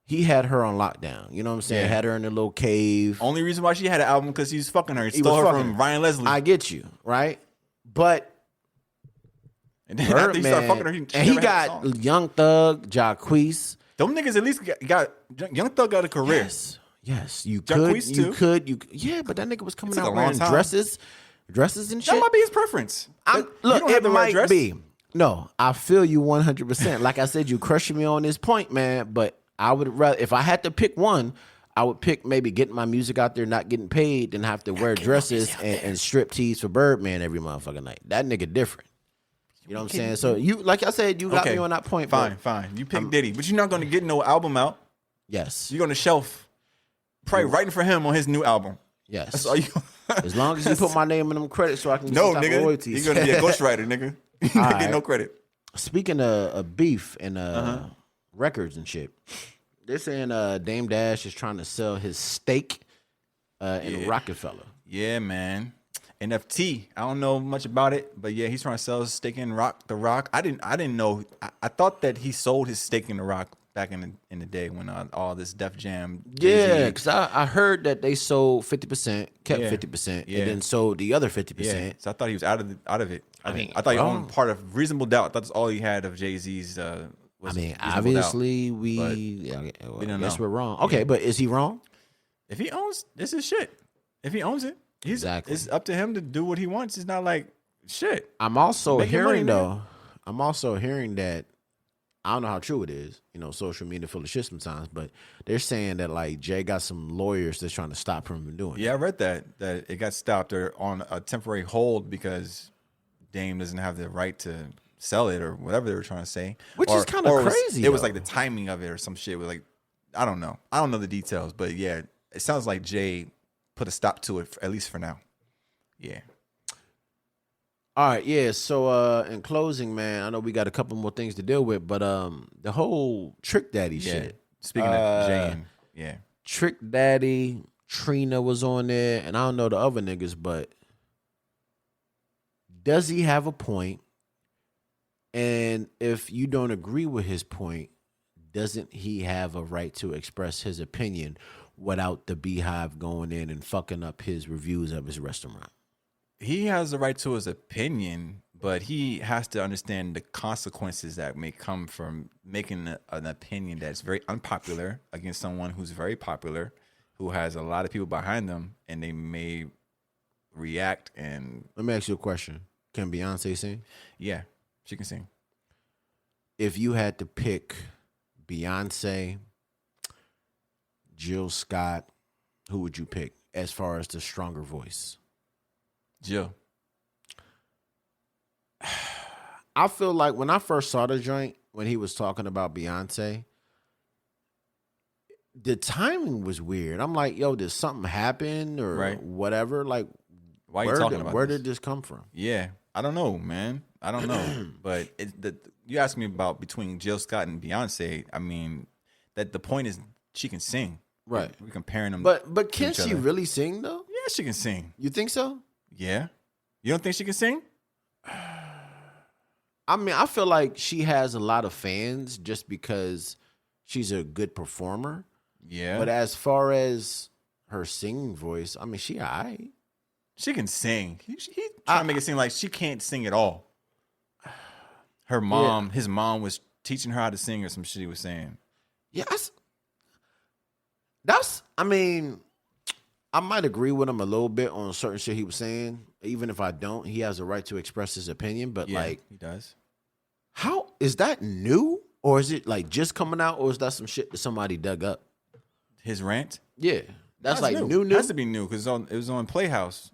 He had her on lockdown. You know what I'm saying? Yeah. Had her in a little cave. Only reason why she had an album because he was fucking her. He stole her from Ryan Leslie. I get you, right? But and then after he started fucking her, he got Young Thug, Jacqueeze. Them niggas at least got Young Thug got a career. Yes, you Jacqueeze could. Yeah, but that nigga was coming out wearing dresses and shit. That might be his preference. Look, it might be. No, I feel you 100%. Like I said, you crushing me on this point, man. But I would rather, if I had to pick one, I would pick maybe getting my music out there, not getting paid, than have to wear dresses and strip tees for Birdman every motherfucking night. That nigga different. You know what I'm saying? So you, like I said, you got me on that point. Fine. You pick Diddy, but you're not going to get no album out. Yes. You're on the shelf, probably writing for him on his new album. Yes. That's all you. As long as you put my name in them credits so I can get No, some nigga. royalties. You're going to be a ghostwriter, nigga. You're not getting no credit. Speaking of beef and records and shit, they're saying Dame Dash is trying to sell his stake in Rockefeller. Yeah, man. NFT. I don't know much about it, but yeah, he's trying to sell his stake in The Rock. I didn't know. I thought that he sold his stake in The Rock back in the day when all this Def Jam. Yeah, because I heard that they sold 50%, kept 50%, and Yeah. then sold the other 50%. Yeah. So I thought he was out of it. I thought he bro. owned part of Reasonable Doubt. I thought that's all he had of Jay-Z's. Was Reasonable obviously Doubt. we don't guess know. we're wrong. Okay, but is he wrong? If he owns, this is shit. If he owns it, Exactly. It's up to him to do what he wants. It's not like shit. I'm also Make your hearing money, though. I'm also hearing that I don't know how true it is. You know, social media full of shit sometimes, but they're saying that like Jay got some lawyers that's trying to stop him from doing. Yeah, I read that it got stopped or on a temporary hold because Dame doesn't have the right to sell it or whatever they were trying to say. Which is kind of crazy. It was like the timing of it or some shit. It was like, I don't know. I don't know the details, but yeah, it sounds like Jay put a stop to it, at least for now. Yeah. All right, yeah. So in closing, man, I know we got a couple more things to deal with, but the whole Trick Daddy shit. Speaking of Jay and yeah. Trick Daddy, Trina was on there, and I don't know the other niggas, but does he have a point? And if you don't agree with his point, doesn't he have a right to express his opinion without the Beehive going in and fucking up his reviews of his restaurant? He has the right to his opinion, but he has to understand the consequences that may come from making an opinion that's very unpopular against someone who's very popular, who has a lot of people behind them, and they may react. And Let me ask you a question. Can Beyonce sing? yeah, she can sing. If you had to pick Beyonce, Jill Scott, who would you pick as far as the stronger voice? Jill. I feel like when I first saw the joint, when he was talking about Beyonce, the timing was weird. I'm like, yo, did something happen or Right. whatever? Like, Why are you talking about where this? did this come from? Yeah, I don't know, man. I don't know. But you asked me about between Jill Scott and Beyonce. I mean, that the point is she can sing. Right. We're comparing them. But to can each she other. really sing though? Yeah, she can sing. You think so? Yeah. You don't think she can sing? I mean, I feel like she has a lot of fans just because she's a good performer. Yeah. But as far as her singing voice, I mean, she all right. She can sing. He trying to make it seem like she can't sing at all. Her mom, his mom was teaching her how to sing or some shit he was saying. Yeah, that's. I mean, I might agree with him a little bit on certain shit he was saying. Even if I don't, he has a right to express his opinion. But Yeah, like, he does. how is that new, or is it like just coming out, or is that some shit that somebody dug up? His rant? Yeah, that's like new. new. It has to be new because it was on Playhouse.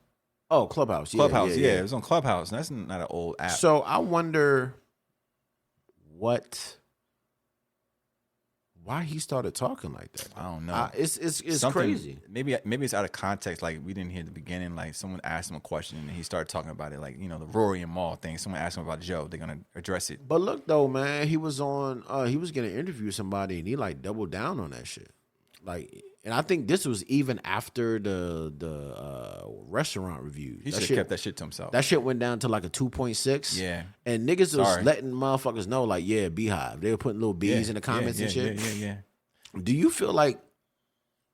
Oh, Clubhouse. Yeah, Clubhouse, yeah. it was on Clubhouse. That's not an old app. So I wonder why he started talking like that. I don't know. It's Something- crazy. Maybe it's out of context. Like we didn't hear the beginning. Like someone asked him a question and he started talking about it. Like the Rory and Maul thing. Someone asked him about Joe. They're gonna address it. But look though, man, he was on. He was gonna interview somebody, and he like doubled down on that shit. Like, and I think this was even after the restaurant reviews. He should have kept that shit to himself. That shit went down to like a 2.6. Yeah. And niggas was Sorry. letting motherfuckers know, like, yeah, Beehive. They were putting little bees in the comments and shit. Yeah. Do you feel like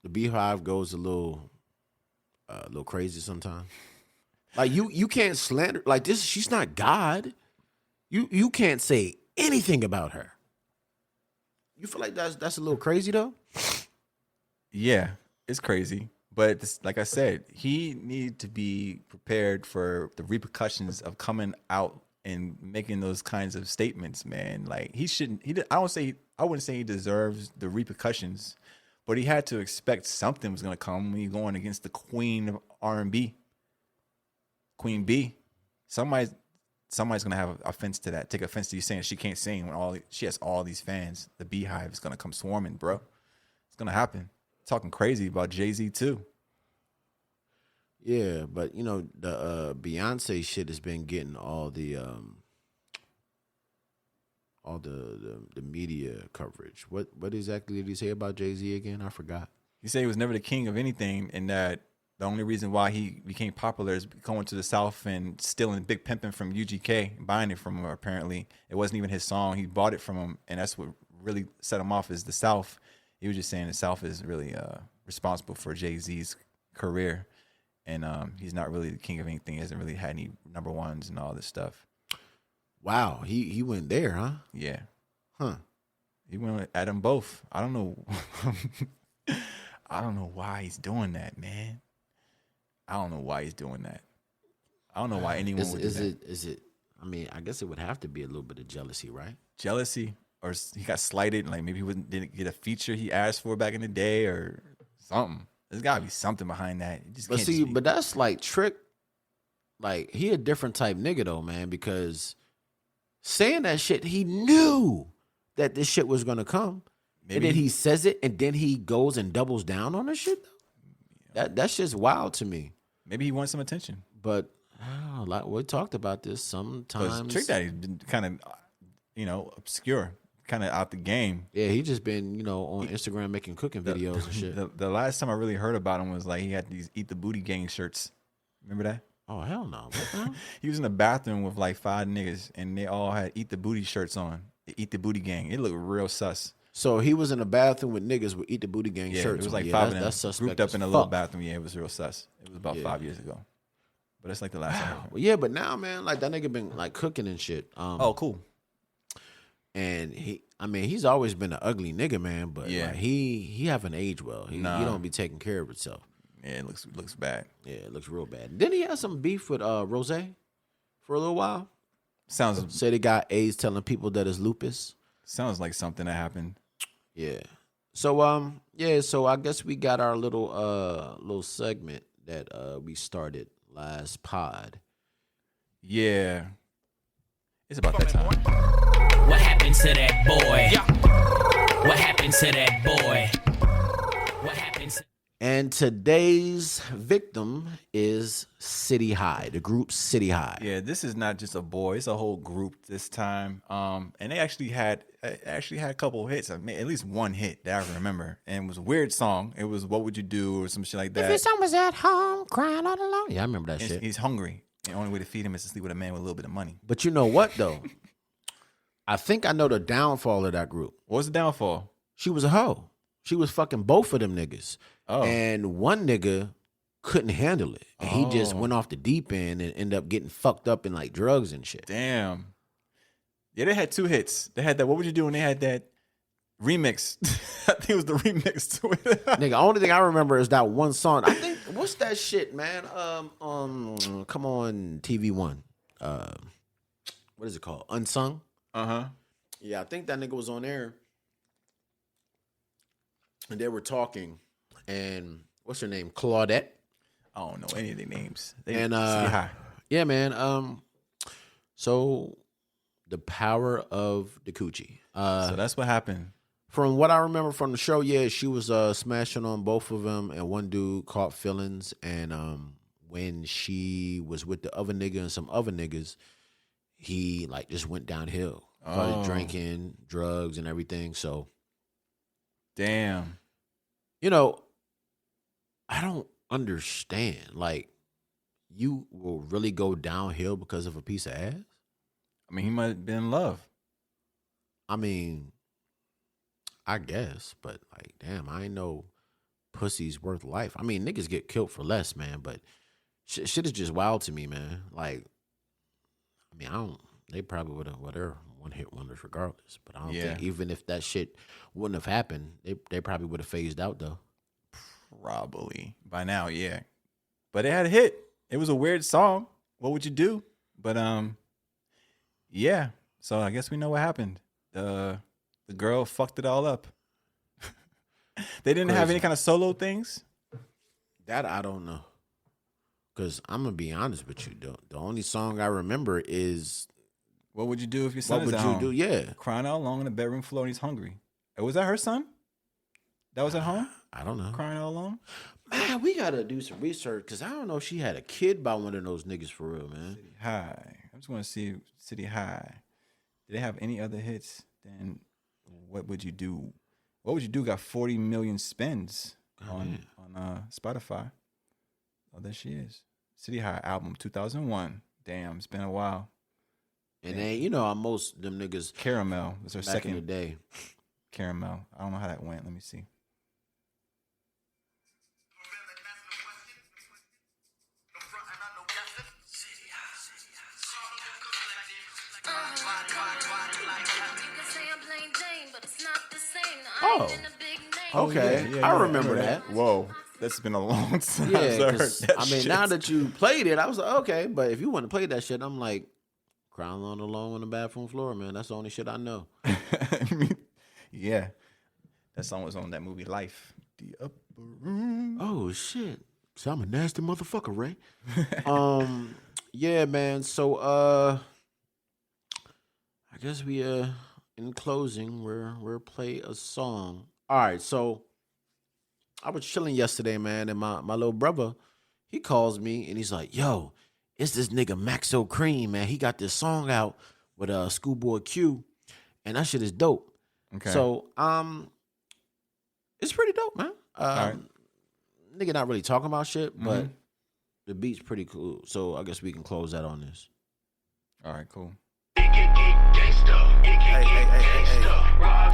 the Beehive goes a little crazy sometimes? Like you can't slander like this. She's not God. You can't say anything about her. You feel like that's a little crazy though? Yeah, it's crazy. But like I said, he needed to be prepared for the repercussions of coming out and making those kinds of statements, man. Like he shouldn't. I wouldn't say he deserves the repercussions, but he had to expect something was gonna come when you're going against the queen of R&B, Queen B. Somebody's gonna have offense to that. Take offense to you saying she can't sing when she has all these fans. The Beehive is gonna come swarming, bro. It's gonna happen. Talking crazy about Jay-Z too. Yeah, but you know the Beyonce shit has been getting all the media coverage. What exactly did he say about Jay-Z again? I forgot. He said he was never the king of anything, and that the only reason why he became popular is going to the South and stealing Big Pimpin' from UGK, buying it from him. Apparently, it wasn't even his song. He bought it from him, and that's what really set him off. Is the South. He was just saying the South is really responsible for Jay-Z's career, and he's not really the king of anything. He hasn't really had any number ones and all this stuff. Wow, he went there, huh? Yeah. Huh. He went at them both. I don't know. I don't know why he's doing that, man. I don't know why he's doing that. I don't know why anyone would do that. Is it? I mean, I guess it would have to be a little bit of jealousy, right? Jealousy, or he got slighted. Like maybe didn't get a feature he asked for back in the day, or something. There's got to be something behind that. But that's like Trick. Like he a different type nigga though, man. Because saying that shit, he knew that this shit was gonna come, and then he says it, and then he goes and doubles down on the shit. That's just wild to me. Maybe he wants some attention. But like we talked about this sometimes. Trick Daddy's been kind of, obscure, kind of out the game. Yeah, he just been, on Instagram making cooking videos and shit. The last time I really heard about him was like he had these Eat the Booty Gang shirts. Remember that? Oh, hell no. He was in the bathroom with like 5 niggas, and they all had Eat the Booty shirts on. Eat the Booty Gang. It looked real sus. So he was in the bathroom with niggas with Eat the Booty Gang shirts. It was like on. 5 of them that's suspect grouped up in a little bathroom. Yeah, it was real sus. It was about 5 years ago. But it's like the last time. Well, yeah, but now, man, like that nigga been like cooking and shit. Oh, cool. And he's always been an ugly nigga, man. But like, he haven't aged well. He don't be taking care of himself. Yeah, it looks bad. Yeah, it looks real bad. Didn't he have some beef with Rose for a little while? Say the guy AIDS telling people that it's lupus. Sounds like something that happened. Yeah. So so I guess we got our little segment that we started last pod. Yeah. It's about that time. What happened to that boy? Yeah. What happened to that boy? What happened to And today's victim is City High, the group City High. Yeah, this is not just a boy; it's a whole group this time. And they actually had a couple of hits. I mean, at least one hit that I remember, and it was a weird song. It was "What Would You Do" or some shit like that. If your son was at home crying all alone, yeah, I remember that shit. He's hungry, and the only way to feed him is to sleep with a man with a little bit of money. But you know what though? I think I know the downfall of that group. What's the downfall? She was a hoe. She was fucking both of them niggas. Oh. And one nigga couldn't handle it. And he just went off the deep end and ended up getting fucked up in like drugs and shit. Damn. Yeah, they had 2 hits. They had that "What Would You Do" and they had that remix. I think it was the remix to it. Nigga, only thing I remember is that one song. I think what's that shit, man? Come on, TV One. What is it called? Unsung? Uh-huh. Yeah, I think that nigga was on there. And they were talking. And what's her name? Claudette. I don't know any of their names. Yeah, man. So the power of the coochie. So that's what happened. From what I remember from the show, yeah, she was smashing on both of them, and one dude caught feelings. And when she was with the other nigga and some other niggas, he like just went downhill. Started drinking, drugs, and everything. So, damn. I don't understand. Like, you will really go downhill because of a piece of ass? I mean, he might have been in love. I mean, I guess, but like, damn, I ain't know pussy's worth life. I mean, niggas get killed for less, man, but shit is just wild to me, man. Like, I mean, they probably would have, whatever, one-hit wonders regardless, but I don't think, even if that shit wouldn't have happened, they probably would have phased out, though. Probably. By now, yeah. But it had a hit. It was a weird song. What would you do? But Yeah. So I guess we know what happened. The girl fucked it all up. They didn't have any kind of solo things. That I don't know. Because I'm going to be honest with you. The only song I remember is... What would you do if your son What is would at you home? do? Yeah. Crying out alone on the bedroom floor and he's hungry. Was that her son? That was at home? I don't know. Crying all alone? Man, we got to do some research because I don't know if she had a kid by one of those niggas for real, man. City High. I just want to see City High. Did they have any other hits? Then What Would You Do? What Would You Do got 40 million spins on Spotify. Oh, there she is. City High album 2001. Damn, it's been a while. And then, you know, most them niggas... Caramel was her back second in the day. Caramel. I don't know how that went. Let me see. Oh, okay. Yeah, I remember that. Whoa, that's been a long time. Yeah, 'cause, I mean, now that you played it, I was like, okay. But if you want to play that shit, I'm like, crying alone on the bathroom floor, man. That's the only shit I know. Yeah, that song was on that movie Life. The Upper Room. Oh shit! So I'm a nasty motherfucker, Ray. Yeah, man. So I guess we in closing, we're play a song. All right, so I was chilling yesterday, man, and my little brother, he calls me and he's like, "Yo, it's this nigga Maxo Cream, man. He got this song out with Schoolboy Q, and that shit is dope." Okay. So it's pretty dope, man. right. Nigga not really talking about shit, but the beat's pretty cool. So I guess we can close that on this. All right, cool. Hey.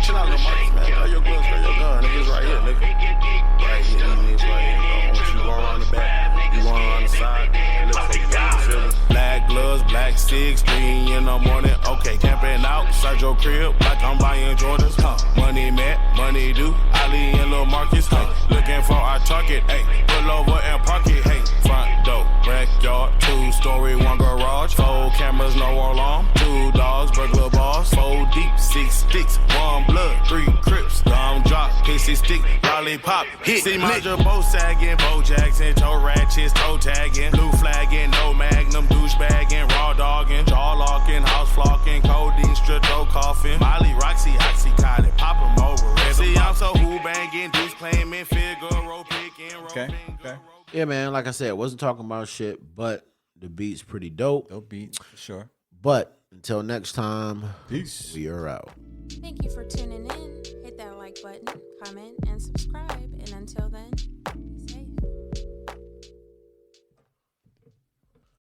Chill out, little Mike, man. Throw your gloves, throw your gun. Niggas right here, nigga. Right here, these niggas right here. I want you going around the back. You going around the side. Look for you, feel it? Black gloves, black 6, 3 in the morning. Okay, camping outside your crib like I'm buying Jordans. Money met, money due. Ali and Lil Marcus. Looking for our target. Hey, pull over and park it. Hey, front door, backyard, 2-story, 1 garage. 4 cameras, no alarm. 2 dogs, burglar bars. 4 deep, 6 sticks, 1 blood, 3 crips. Long drop, pissy stick, lollipop. Hit. See my bow sagging, Bo Jackson, toe ratchets, toe tagging, blue flagging, no magnum, douchebagging, raw dogging, jaw locking, house flocking, codeine, stripto coughing, Molly, Roxy, Oxycontin, pop 'em over. See, I'm so who banging, dudes claiming, Figaro picking, Okay. Yeah, man. Like I said, wasn't talking about shit, but the beat's pretty dope. Dope beat, for sure. But until next time, Peace. we are out. Thank you for tuning in. Hit that like button, comment, and subscribe.